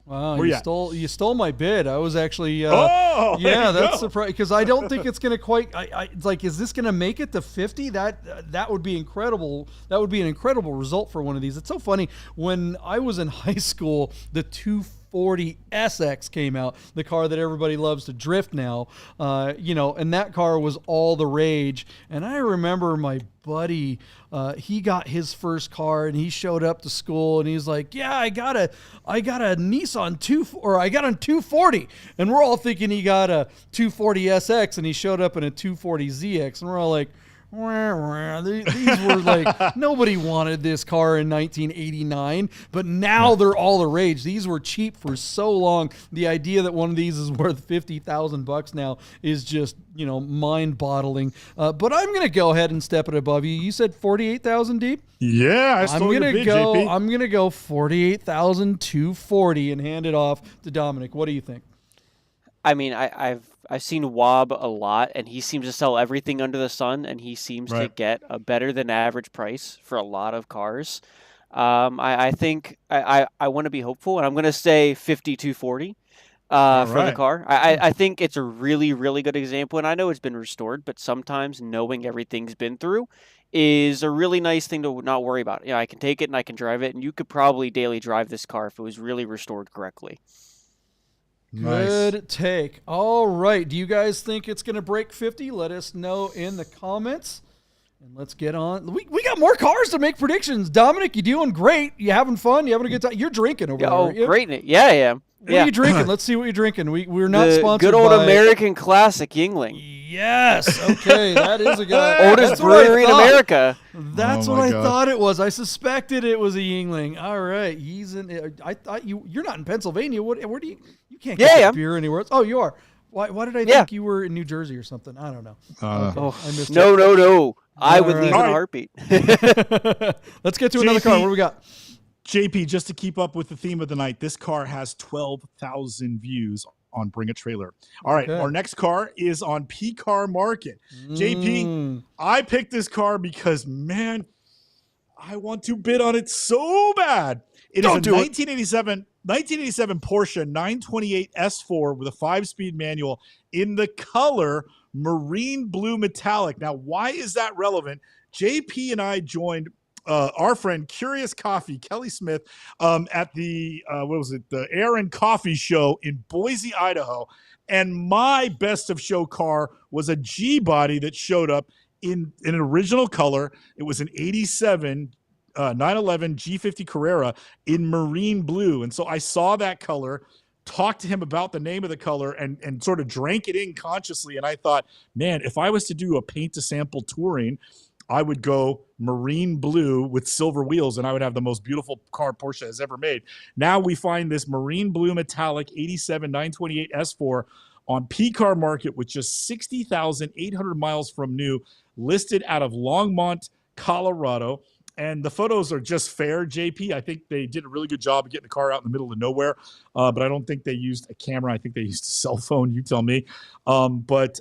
Wow, you stole my bid. I was actually that's surprising because I don't think it's going to quite. It's like, is this going to make it to 50? That would be incredible. That would be an incredible result for one of these. It's so funny when I was in high school, the 240 SX came out, the car that everybody loves to drift now, and that car was all the rage. And I remember my buddy, he got his first car and he showed up to school and he's like, yeah, I got a Nissan I got a 240. And we're all thinking he got a 240 SX and he showed up in a 240 ZX. And we're all like, these were like, nobody wanted this car in 1989, but now they're all the rage. These were cheap for so long. The idea that one of these is worth $50,000 now is just, mind-boggling. But I'm going to go ahead and step it above you. You said 48,000 Deep? Yeah, I stole your bid, JP. I'm going to go 48,240 and hand it off to Dominic. What do you think? I mean, I've seen Wob a lot, and he seems to sell everything under the sun, and he seems to get a better than average price for a lot of cars. I think I want to be hopeful, and I'm going to say 5240 for the car. I think it's a really, really good example, and I know it's been restored, but sometimes knowing everything's been through is a really nice thing to not worry about. I can take it and I can drive it, and you could probably daily drive this car if it was really restored correctly. Good take. All right. Do you guys think it's going to break 50? Let us know in the comments. And let's get on. We got more cars to make predictions. Dominic, you doing great. You having fun? You having a good time? You're drinking over there, aren't you? Great. Yeah, I am. What are you drinking? Let's see what you're drinking. We're not sponsored good old by American classic Yingling. Yes. Okay. That is a guy. Oldest brewery in America. That's what I thought it was. I suspected it was a Yingling. All right. He's in. I thought you're not in Pennsylvania. Where do you can't get beer anywhere else? Oh, you are. Why did I think you were in New Jersey or something? I don't know. Okay. I missed No. I would leave in a heartbeat. Let's get to another car. What do we got? JP, just to keep up with the theme of the night, this car has 12,000 views on Bring a Trailer. All right, our next car is on P Car Market. JP, I picked this car because, man, I want to bid on it so bad. It is a 1987 Porsche 928 S4 with a 5-speed manual in the color marine blue metallic. Now, why is that relevant? JP and I joined our friend Curious Coffee, Kelly Smith, at the the Air and Coffee Show in Boise, Idaho. And my best of show car was a G body that showed up in an original color. It was an 87 911 G50 Carrera in marine blue. And so I saw that color, talked to him about the name of the color, and sort of drank it in consciously. And I thought, man, if I was to do a paint to sample touring, I would go marine blue with silver wheels, and I would have the most beautiful car Porsche has ever made. Now we find this marine blue metallic 87 928 S4 on P Car Market with just 60,800 miles from new, listed out of Longmont, Colorado. And the photos are just fair, JP. I think they did a really good job of getting the car out in the middle of nowhere, but I don't think they used a camera. I think they used a cell phone. You tell me. But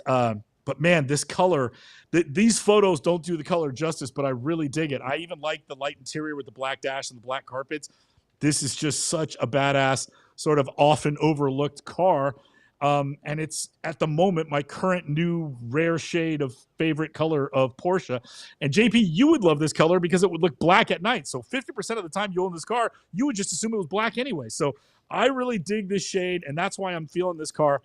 man, this color, these photos don't do the color justice, but I really dig it. I even like the light interior with the black dash and the black carpets. This is just such a badass, sort of often overlooked car. And it's, at the moment, my current new rare shade of favorite color of Porsche. And JP, you would love this color because it would look black at night. So 50% of the time you own this car, you would just assume it was black anyway. So I really dig this shade, and that's why I'm feeling this car.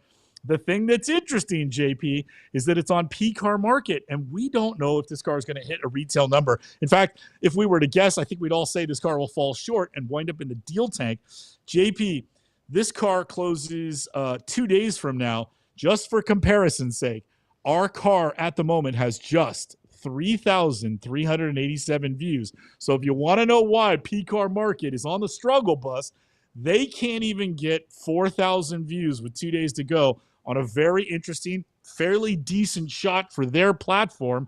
The thing that's interesting, JP, is that it's on P Car Market, and we don't know if this car is going to hit a retail number. In fact, if we were to guess, I think we'd all say this car will fall short and wind up in the deal tank. JP, this car closes 2 days from now. Just for comparison's sake, our car at the moment has just 3,387 views. So if you want to know why P Car Market is on the struggle bus, they can't even get 4,000 views with 2 days to go on a very interesting, fairly decent shot for their platform,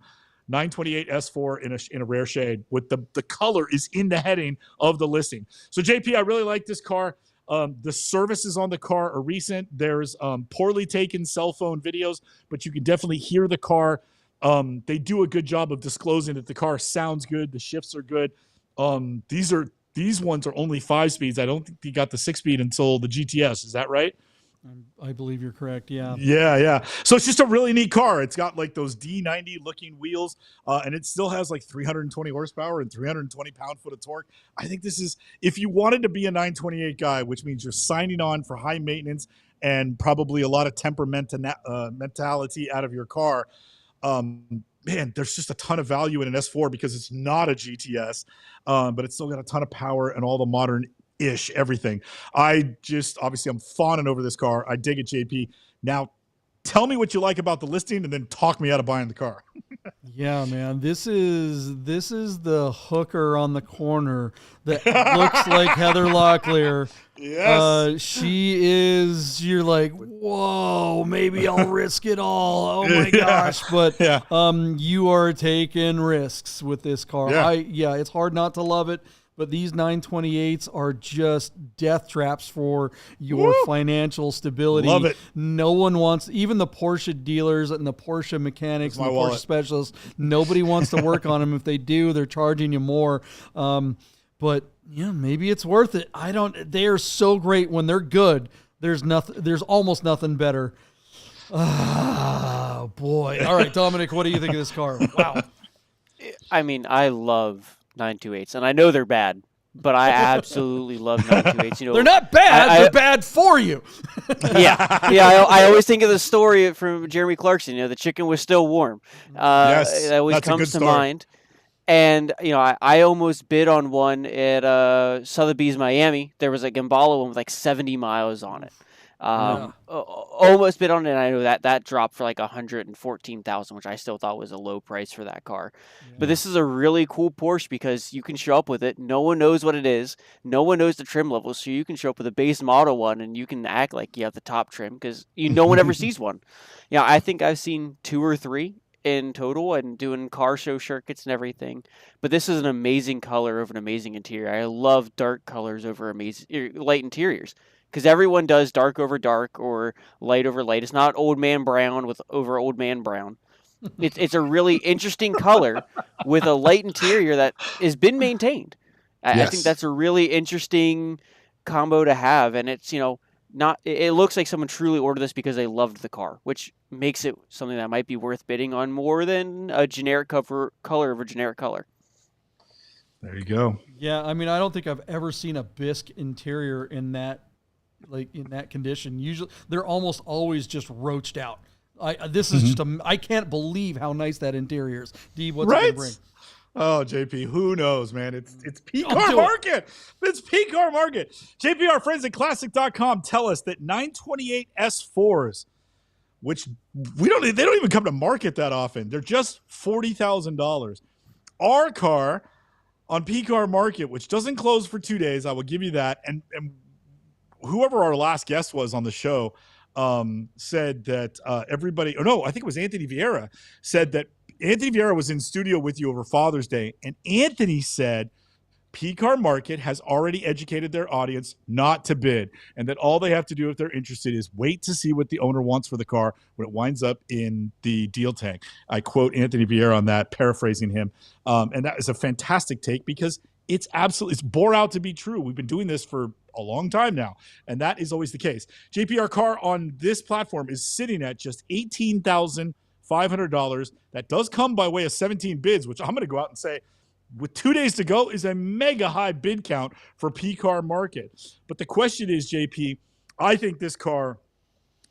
928 S4 in a rare shade. With the color is in the heading of the listing. So JP, I really like this car. The services on the car are recent. There's poorly taken cell phone videos, but you can definitely hear the car. They do a good job of disclosing that the car sounds good. The shifts are good. These ones are only 5 speeds. I don't think you got the 6-speed until the GTS. Is that right? I believe you're correct. Yeah. Yeah. So it's just a really neat car. It's got like those D90 looking wheels, and it still has like 320 horsepower and 320 pound-foot of torque. I think this is, if you wanted to be a 928 guy, which means you're signing on for high maintenance and probably a lot of mentality out of your car, man, there's just a ton of value in an S4 because it's not a GTS, but it's still got a ton of power and all the modern-ish everything. Obviously, I'm fawning over this car. I dig it, JP. Now, tell me what you like about the listing and then talk me out of buying the car. Yeah, man, this is the hooker on the corner that looks like Heather Locklear. Yes. You're like, whoa, maybe I'll risk it all. Oh my gosh. But you are taking risks with this car. It's hard not to love it. But these 928s are just death traps for your financial stability. Love it. No one wants, even the Porsche dealers and the Porsche mechanics and the Porsche specialists, nobody wants to work on them. If they do, they're charging you more. But yeah, maybe it's worth it. They are so great when they're good. There's almost nothing better. Ah, boy. All right, Dominic, what do you think of this car? Wow. I mean, I love 928s, and I know they're bad, but I absolutely love 928s. You know, They're not bad. They're bad for you. yeah. I always think of the story from Jeremy Clarkson. You know, the chicken was still warm. Yes, That always that's a good comes to story. mind. And you know, I almost bid on one at Sotheby's, Miami. There was a Gambala one with like 70 miles on it. Almost bid on it. And I know that dropped for like 114,000, which I still thought was a low price for that car. Yeah. But this is a really cool Porsche because you can show up with it. No one knows what it is. No one knows the trim level, so you can show up with a base model one, and you can act like you have the top trim because no one ever sees one. Yeah, I think I've seen 2 or 3 in total and doing car show circuits and everything. But this is an amazing color over an amazing interior. I love dark colors over light interiors because everyone does dark over dark or light over light. It's not old man brown over old man brown. It's a really interesting color with a light interior that has been maintained. I think that's a really interesting combo to have, and it's, it looks like someone truly ordered this because they loved the car, which makes it something that might be worth bidding on more than a generic color of a generic color. There you go. Yeah, I mean, I don't think I've ever seen a bisque interior in that condition. Usually, they're almost always just roached out. This is just I can't believe how nice that interior is. Dee, what's it gonna bring? Oh, JP, who knows, man? It's P-Car Market. It's P-Car Market. JP, our friends at Classic.com tell us that 928 S4s, which they don't even come to market that often. They're just $40,000. Our car on P-Car Market, which doesn't close for 2 days, I will give you that. And whoever our last guest was on the show said that everybody, I think it was Anthony Vieira, said that Anthony Vieira was in studio with you over Father's Day, and Anthony said P-Car Market has already educated their audience not to bid, and that all they have to do if they're interested is wait to see what the owner wants for the car when it winds up in the deal tank. I quote Anthony Vieira on that, paraphrasing him, and that is a fantastic take because it's bore out to be true. We've been doing this for a long time now, and that is always the case. JPR car on this platform is sitting at just $18,500. That does come by way of 17 bids, which I'm going to go out and say, with 2 days to go, is a mega high bid count for P-Car Market. But the question is, JP, I think this car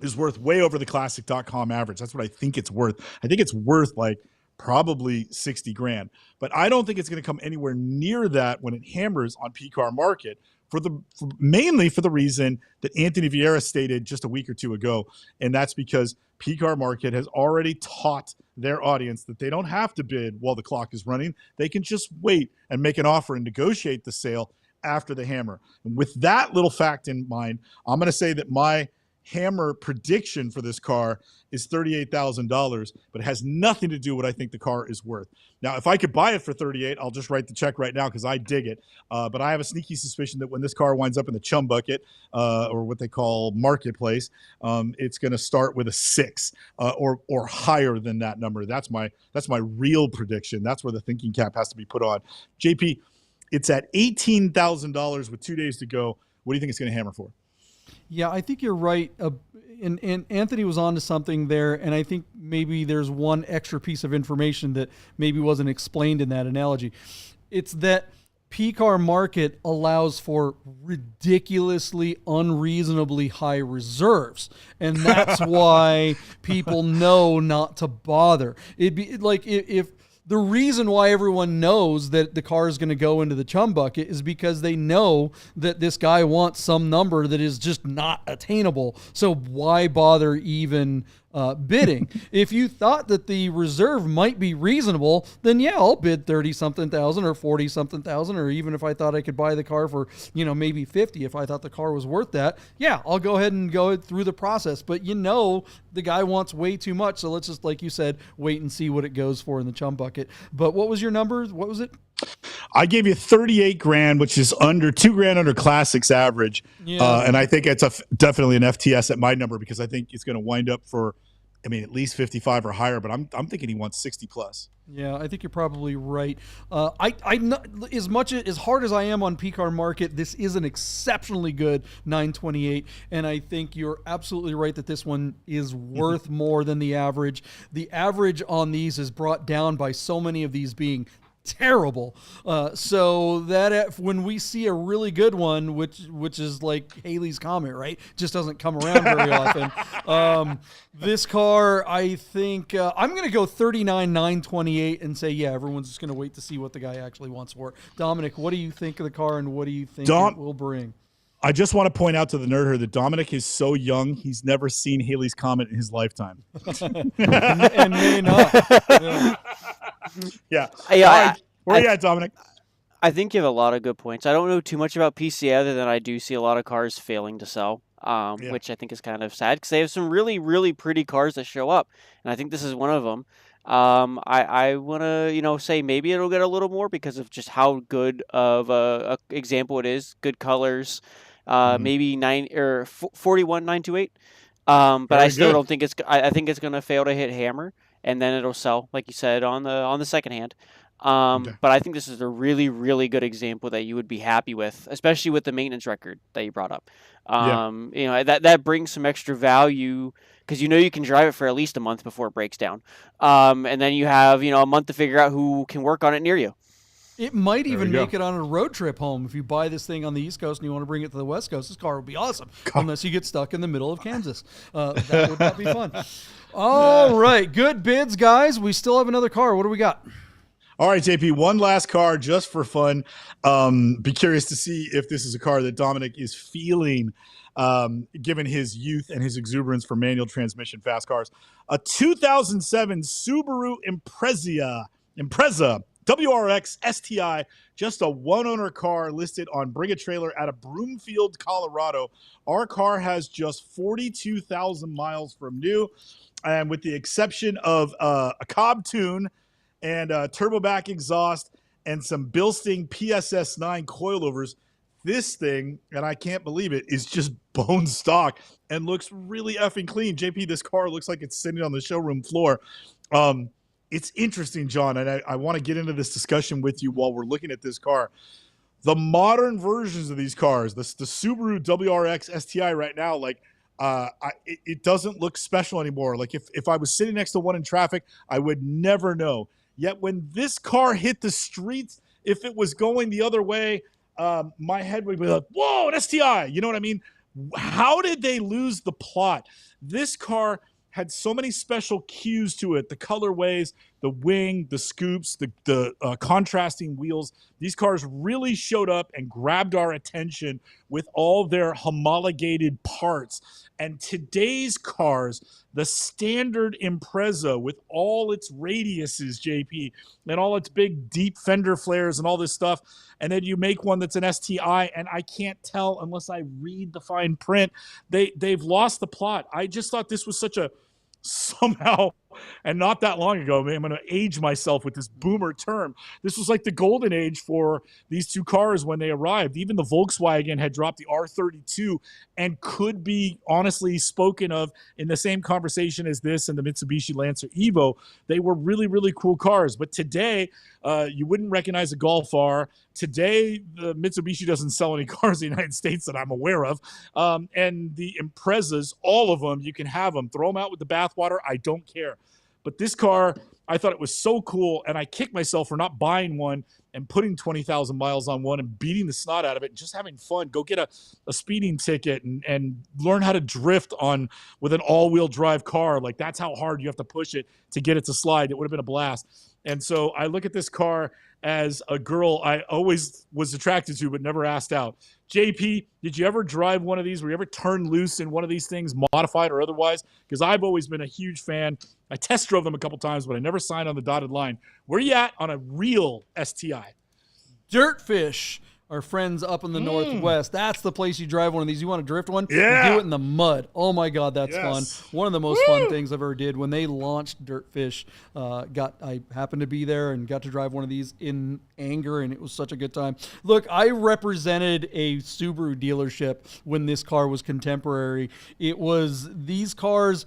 is worth way over the Classic.com average. That's what I think it's worth. I think it's worth like probably 60 grand, but I don't think it's going to come anywhere near that when it hammers on P-Car Market mainly for the reason that Anthony Vieira stated just a week or two ago. And that's because P-Car Market has already taught their audience that they don't have to bid while the clock is running. They can just wait and make an offer and negotiate the sale after the hammer. And with that little fact in mind, I'm going to say that my hammer prediction for this car is $38,000, but it has nothing to do with what I think the car is worth. Now, if I could buy it for $38,000, I'll just write the check right now because I dig it. But I have a sneaky suspicion that when this car winds up in the chum bucket or what they call marketplace, it's going to start with a 6 or higher than that number. That's my real prediction. That's where the thinking cap has to be put on. JP, it's at $18,000 with 2 days to go. What do you think it's going to hammer for? Yeah, I think you're right. And Anthony was on to something there, and I think maybe there's one extra piece of information that maybe wasn't explained in that analogy. It's that P-Car Market allows for ridiculously, unreasonably high reserves, and that's why people know not to bother. It'd be like if the reason why everyone knows that the car is going to go into the chum bucket is because they know that this guy wants some number that is just not attainable. So why bother even bidding? If you thought that the reserve might be reasonable, then yeah, I'll bid 30-something thousand or 40-something thousand, or even if I thought I could buy the car for, maybe 50, if I thought the car was worth that, yeah, I'll go ahead and go through the process. But the guy wants way too much. So let's just, like you said, wait and see what it goes for in the chum bucket. But what was your number? What was it? I gave you 38 grand, which is under 2 grand under Classic's average. Yeah. And I think it's definitely an FTS at my number because I think it's going to wind up for, at least 55 or higher, but I'm thinking he wants 60 plus. Yeah, I think you're probably right. As hard as I am on P-Car Market, this is an exceptionally good 928, and I think you're absolutely right that this one is worth more than the average. The average on these is brought down by so many of these being terrible. So that when we see a really good one, which is like Haley's Comet, right? Just doesn't come around very often. This car, I think I'm going to go 39,928 and say, yeah, everyone's just going to wait to see what the guy actually wants for it. Dominic, what do you think of the car and what do you think it will bring? I just want to point out to the nerd herd that Dominic is so young, he's never seen Haley's Comet in his lifetime. and may not. Yeah. Yeah. Where are you at, Dominic? I think you have a lot of good points. I don't know too much about PCA other than I do see a lot of cars failing to sell, which I think is kind of sad because they have some really, really pretty cars that show up, and I think this is one of them. I want to, say maybe it'll get a little more because of just how good of a example it is. Good colors, maybe 41,928. But I still don't think it's. I think it's going to fail to hit hammer, and then it'll sell, like you said, on the second hand. But I think this is a really, really good example that you would be happy with, especially with the maintenance record that you brought up. That brings some extra value because you can drive it for at least a month before it breaks down. And then you have, a month to figure out who can work on it near you. It might even make it on a road trip home. If you buy this thing on the East Coast and you want to bring it to the West Coast, this car would be awesome. Unless you get stuck in the middle of Kansas. That would not be fun. All right. Good bids, guys. We still have another car. What do we got? All right, JP, one last car just for fun. Be curious to see if this is a car that Dominic is feeling, given his youth and his exuberance for manual transmission fast cars. A 2007 Subaru Impreza WRX STI, just a one-owner car listed on Bring a Trailer out of Broomfield, Colorado. Our car has just 42,000 miles from new, and with the exception of a Cobb tune and turbo back exhaust and some Bilsting PSS9 coilovers, this thing, and I can't believe it, is just bone stock and looks really effing clean. JP, this car looks like it's sitting on the showroom floor. It's interesting, John, and I want to get into this discussion with you while we're looking at this car. The modern versions of these cars, the Subaru WRX STI right now, it doesn't look special anymore. Like if I was sitting next to one in traffic, I would never know. Yet when this car hit the streets, if it was going the other way, my head would be like, whoa, an STI. You know what I mean? How did they lose the plot? This car had so many special cues to it. The colorways, the wing, the scoops, the contrasting wheels. These cars really showed up and grabbed our attention with all their homologated parts. And today's cars, the standard Impreza with all its radiuses, JP, and all its big deep fender flares and all this stuff, and then you make one that's an STI, and I can't tell unless I read the fine print. They've lost the plot. I just thought this was such a somehow, and not that long ago, man, I'm going to age myself with this boomer term. This was like the golden age for these two cars when they arrived. Even the Volkswagen had dropped the R32 and could be honestly spoken of in the same conversation as this and the Mitsubishi Lancer Evo. They were really, really cool cars. But today, you wouldn't recognize a Golf R. Today, the Mitsubishi doesn't sell any cars in the United States that I'm aware of. And the Imprezas, all of them, you can have them. Throw them out with the bathwater. I don't care. But this car, I thought it was so cool, and I kicked myself for not buying one and putting 20,000 miles on one and beating the snot out of it and just having fun. Go get a speeding ticket and learn how to drift with an all-wheel drive car. Like, that's how hard you have to push it to get it to slide. It would have been a blast. And so I look at this car as a girl I always was attracted to but never asked out. JP, did you ever drive one of these? Were you ever turned loose in one of these things, modified or otherwise? Because I've always been a huge fan. I test drove them a couple times, but I never signed on the dotted line. Where you at on a real STI? Dirtfish. Our friends up in the Northwest. That's the place you drive one of these. You want to drift one? Yeah. You do it in the mud. Oh my God, that's fun. One of the most fun things I've ever did when they launched Dirtfish. I happened to be there and got to drive one of these in anger, and it was such a good time. Look, I represented a Subaru dealership when this car was contemporary. It was these cars.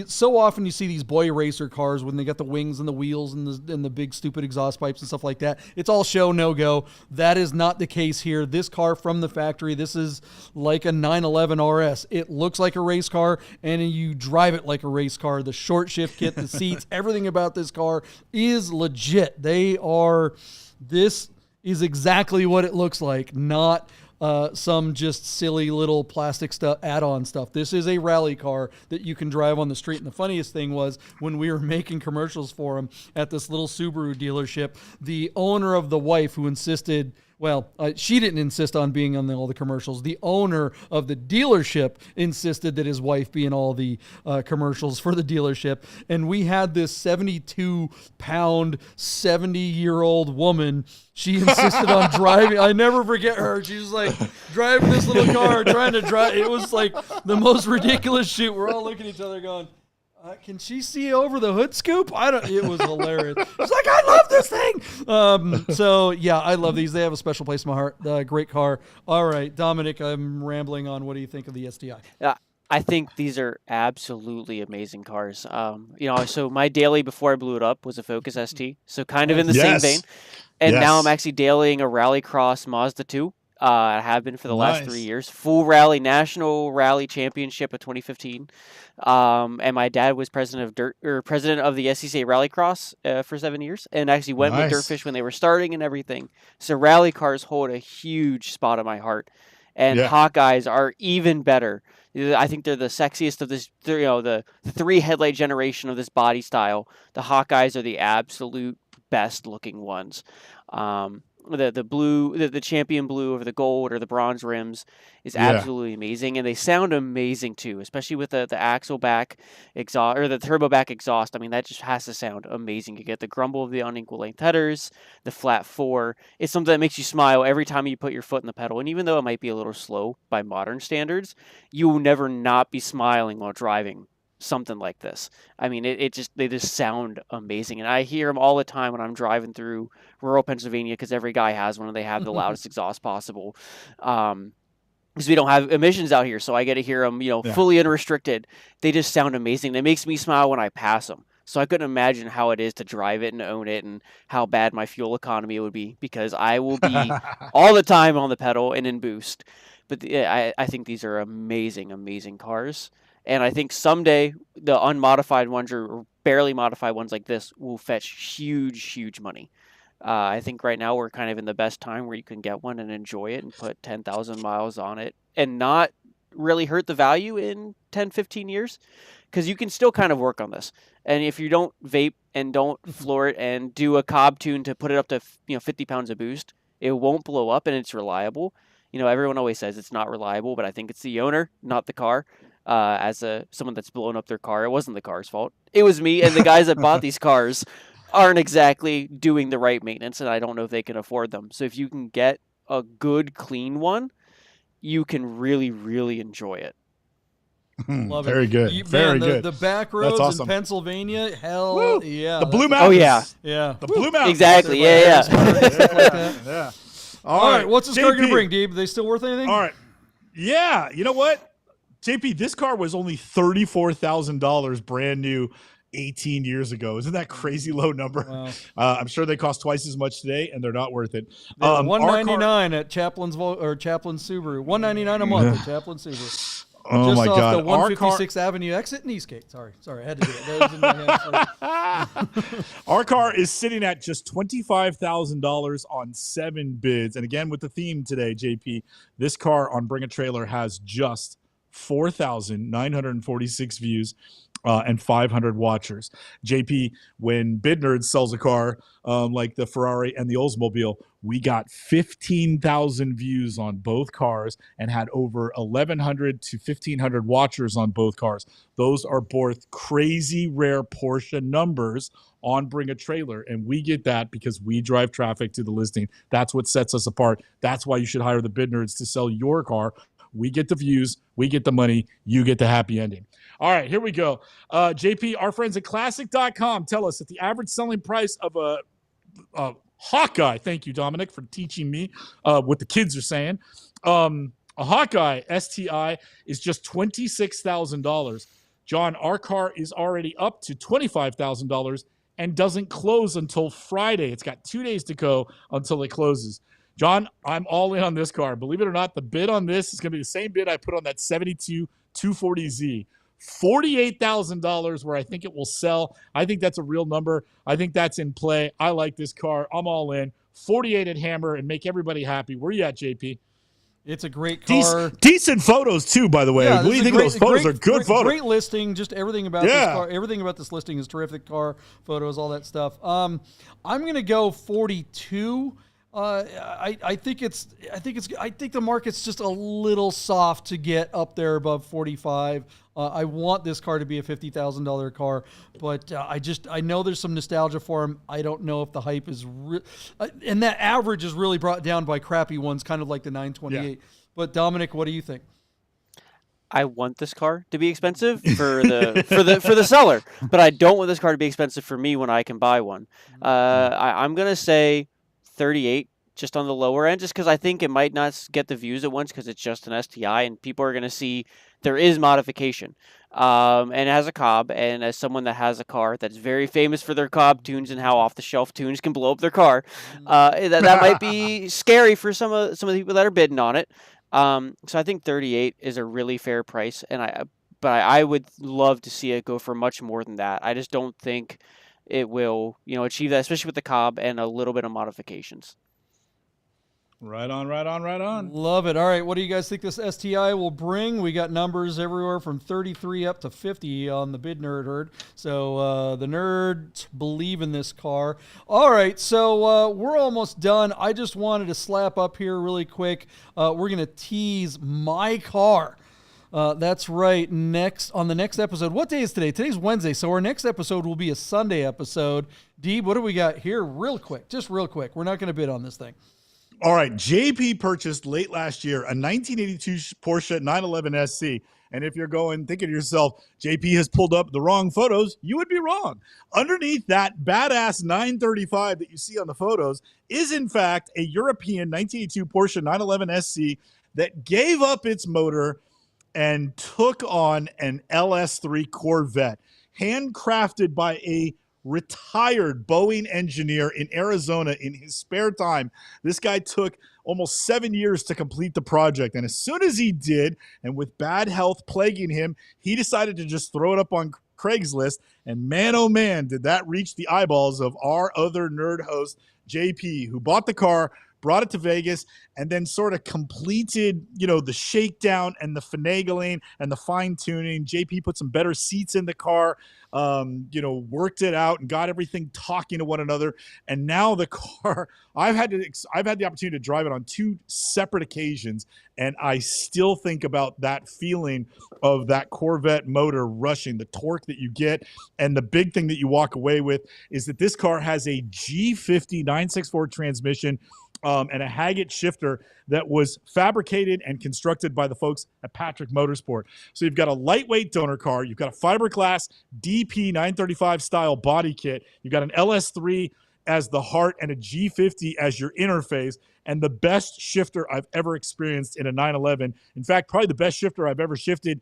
So often you see these boy racer cars when they got the wings and the wheels and the big stupid exhaust pipes and stuff like that. It's all show, no go. That is not the case case here. This car from the factory, this is like a 911 RS. It looks like a race car, and you drive it like a race car. The short shift kit, the seats, everything about this car is legit. This is exactly what it looks like, not some just silly little plastic stuff, add-on stuff. This is a rally car that you can drive on the street. And the funniest thing was when we were making commercials for them at this little Subaru dealership, the owner of the wife who insisted, well, she didn't insist on being on all the commercials. The owner of the dealership insisted that his wife be in all the commercials for the dealership. And we had this 72-pound, 70-year-old woman. She insisted on driving. I never forget her. She was like driving this little car, trying to drive. It was like the most ridiculous shoot. We're all looking at each other going, can she see over the hood scoop? It was hilarious. It's like, I love this thing. So yeah, I love these. They have a special place in my heart. Great car. All right, Dominic, I'm rambling on. What do you think of the STI? I think these are absolutely amazing cars. So my daily before I blew it up was a Focus ST. So kind of in the same vein. And now I'm actually dailying a Rallycross Mazda 2. I have been for the last 3 years. Full rally, national rally championship of 2015. And my dad was president of the SCCA Rallycross for 7 years, and actually went with Dirtfish when they were starting and everything. So rally cars hold a huge spot in my heart, and Hawkeyes are even better. I think they're the sexiest of this. The 3 headlight generation of this body style. The Hawkeyes are the absolute best looking ones. The blue, the champion blue over the gold or the bronze rims is absolutely amazing, and they sound amazing too, especially with the axle back exhaust or the turbo back exhaust. I mean, that just has to sound amazing. You get the grumble of the unequal length headers, the flat 4. It's something that makes you smile every time you put your foot in the pedal. And even though it might be a little slow by modern standards, you will never not be smiling while driving something like this. I mean, they just sound amazing, and I hear them all the time when I'm driving through rural Pennsylvania, because every guy has one and they have the loudest exhaust possible, because we don't have emissions out here, so I get to hear them fully unrestricted. They just sound amazing. It makes me smile when I pass them. So I couldn't imagine how it is to drive it and own it, and how bad my fuel economy would be, because I will be all the time on the pedal and in boost. But I think these are amazing cars. And I think someday the unmodified ones or barely modified ones like this will fetch huge money. I think right now we're kind of in the best time where you can get one and enjoy it and put 10,000 miles on it and not really hurt the value in 10, 15 years, because you can still kind of work on this. And if you don't vape and don't floor it and do a cob tune to put it up to 50 pounds of boost, it won't blow up, and it's reliable. Everyone always says it's not reliable, but I think it's the owner, not the car. As someone that's blown up their car, it wasn't the car's fault. It was me, and the guys that bought these cars aren't exactly doing the right maintenance, and I don't know if they can afford them. So if you can get a good, clean one, you can really enjoy it. Love Very it. good. Very good. The back roads awesome. in Pennsylvania, hell Woo! yeah. The Blue Mountains. Oh yeah. Yeah. The Blue Mountains. Exactly. Yeah. Yeah. All right. What's this car going to JP. bring, Deeb? Are they still worth anything? All right. Yeah. You know what? JP, this car was only $34,000 brand new 18 years ago. Isn't that crazy low number? Wow. I'm sure they cost twice as much today, and they're not worth it. $199 at Chaplin Subaru. $199 a month at Chaplin Subaru. Oh Just my off God. the 156th Avenue exit in Eastgate. Sorry, I had to do it. That was in my head. Our car is sitting at just $25,000 on 7 bids. And again, with the theme today, JP, this car on Bring a Trailer has just 4,946 views and 500 watchers. JP, when Bid Nerds sells a car like the Ferrari and the Oldsmobile, we got 15,000 views on both cars and had over 1,100 to 1,500 watchers on both cars. Those are both crazy rare Porsche numbers on Bring a Trailer, and we get that because we drive traffic to the listing. That's what sets us apart. That's why you should hire the Bid Nerds to sell your car. We get the views, we get the money, you get the happy ending. All right, here we go. JP, our friends at Classic.com tell us that the average selling price of a Hawkeye, thank you, Dominic, for teaching me what the kids are saying. A Hawkeye STI is just $26,000. John, our car is already up to $25,000 and doesn't close until Friday. It's got 2 days to go until it closes. John, I'm all in on this car. Believe it or not, the bid on this is going to be the same bid I put on that 72 240Z. $48,000 where I think it will sell. I think that's a real number. I think that's in play. I like this car. I'm all in. 48 at Hammer and make everybody happy. Where you at, JP? It's a great car. Decent photos too, by the way. Yeah, what do you think of those photos? Are good photos. Great listing. Just everything about this car. Everything about this listing is terrific. Car photos, all that stuff. I'm gonna go 42. I think the market's just a little soft to get up there above 45. I want this car to be a $50,000 car, but I know there's some nostalgia for him. I don't know if the hype is and that average is really brought down by crappy ones, kind of like the 928. Yeah. But Dominic, what do you think? I want this car to be expensive for the seller, but I don't want this car to be expensive for me when I can buy one. I'm gonna say 38, just on the lower end, just because I think it might not get the views at once because it's just an STI, and people are gonna see there is modification. And it has a Cobb, and as someone that has a car that's very famous for their Cobb tunes and how off-the-shelf tunes can blow up their car, that might be scary for some of the people that are bidding on it. So I think 38 is a really fair price, but I would love to see it go for much more than that. I just don't think it will, achieve that, especially with the Cobb and a little bit of modifications. Right on. Love it. All right, what do you guys think this STI will bring? We got numbers everywhere from 33 up to 50 on the Bid Nerd Herd. So the nerds believe in this car. All right, so we're almost done. I just wanted to slap up here really quick. We're going to tease my car. That's right. On the next episode, what day is today? Today's Wednesday, so our next episode will be a Sunday episode. Deeb, what do we got here? Just real quick. We're not going to bid on this thing. All right, JP purchased late last year a 1982 Porsche 911 SC. And if you're thinking to yourself, JP has pulled up the wrong photos, you would be wrong. Underneath that badass 935 that you see on the photos is, in fact, a European 1982 Porsche 911 SC that gave up its motor and took on an LS3 Corvette, handcrafted by a retired Boeing engineer in Arizona in his spare time. This guy took almost 7 years to complete the project. And as soon as he did, and with bad health plaguing him, he decided to just throw it up on Craigslist. And man, oh man, did that reach the eyeballs of our other nerd host, JP, who bought the car, brought it to Vegas, and then sort of completed, the shakedown and the finagling and the fine tuning. JP put some better seats in the car, worked it out and got everything talking to one another. And now the car, I've had the opportunity to drive it on 2 separate occasions, and I still think about that feeling of that Corvette motor rushing, the torque that you get. And the big thing that you walk away with is that this car has a G50 964 transmission, and a Haggett shifter that was fabricated and constructed by the folks at Patrick Motorsport. So you've got a lightweight donor car, you've got a fiberglass DP 935 style body kit, you've got an LS3 as the heart and a G50 as your interface, and the best shifter I've ever experienced in a 911. In fact, probably the best shifter I've ever shifted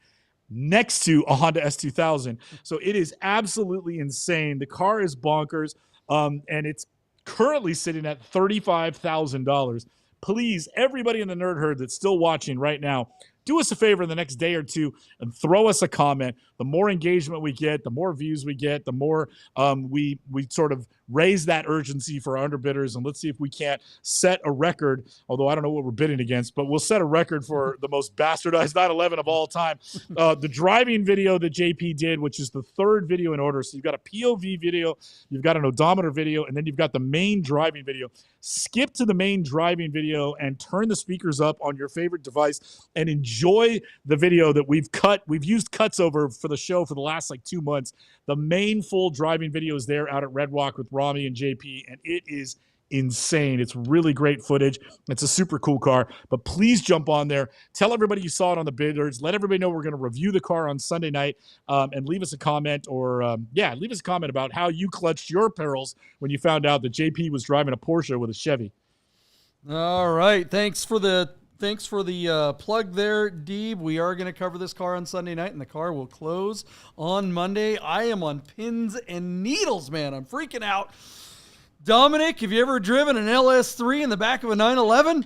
next to a Honda S2000. So it is absolutely insane. The car is bonkers, and it's currently sitting at $35,000. Please, everybody in the Nerd Herd that's still watching right now, do us a favor in the next day or two and throw us a comment. The more engagement we get, the more views we get, the more we sort of raise that urgency for our underbidders. And let's see if we can't set a record, although I don't know what we're bidding against, but we'll set a record for the most bastardized 911 of all time. The driving video that JP did, which is the 3rd video in order. So you've got a POV video, you've got an odometer video, and then you've got the main driving video. Skip to the main driving video and turn the speakers up on your favorite device and enjoy the video that we've cut. We've used cuts over for the show for the last 2 months. The main full driving video is there out at Red Walk with Rami and JP, and it is insane. It's really great footage. It's a super cool car, but please jump on there. Tell everybody you saw it on the bidders. Let everybody know we're going to review the car on Sunday night, and leave us a comment leave us a comment about how you clutched your perils when you found out that JP was driving a Porsche with a Chevy. All right. Thanks for the plug there, Deeb. We are going to cover this car on Sunday night, and the car will close on Monday. I am on pins and needles, man. I'm freaking out. Dominic, have you ever driven an LS3 in the back of a 911?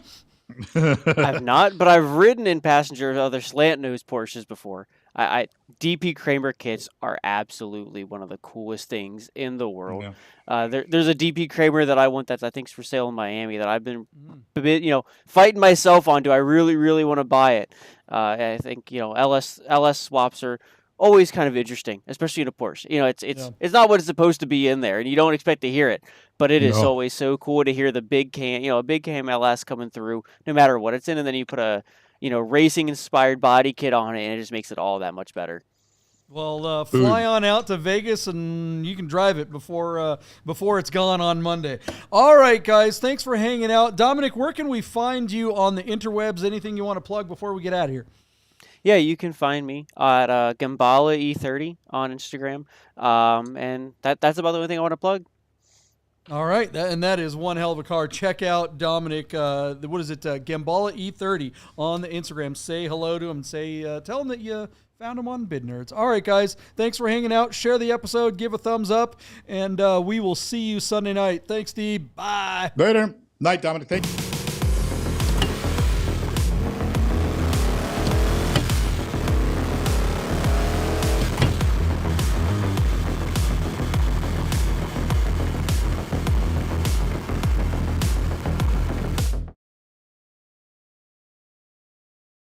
I've not, but I've ridden in passenger of other slant nose Porsches before. DP Kramer kits are absolutely one of the coolest things in the world. Yeah. There's a DP Kramer that I want that I think's for sale in Miami that I've been a bit, fighting myself on. Do I really, really want to buy it? I think LS swaps are always kind of interesting, especially in a Porsche. It's not what it's supposed to be in there, and you don't expect to hear it, but it is always so cool to hear the big cam, a big cam LS coming through, no matter what it's in, and then you put a racing inspired body kit on it, and it just makes it all that much better. Well, fly on out to Vegas, and you can drive it before it's gone on Monday. All right, guys, thanks for hanging out. Dominic, where can we find you on the interwebs? Anything you want to plug before we get out of here? Yeah, you can find me at Gambala E30 on Instagram, and that's about the only thing I want to plug. All right, that is one hell of a car. Check out Dominic. What is it? Gambala E30 on the Instagram. Say hello to him. Tell him that you found him on Bid Nerds. All right, guys, thanks for hanging out. Share the episode, give a thumbs up, and we will see you Sunday night. Thanks, Steve. Bye. Later. Night, Dominic. Thank you.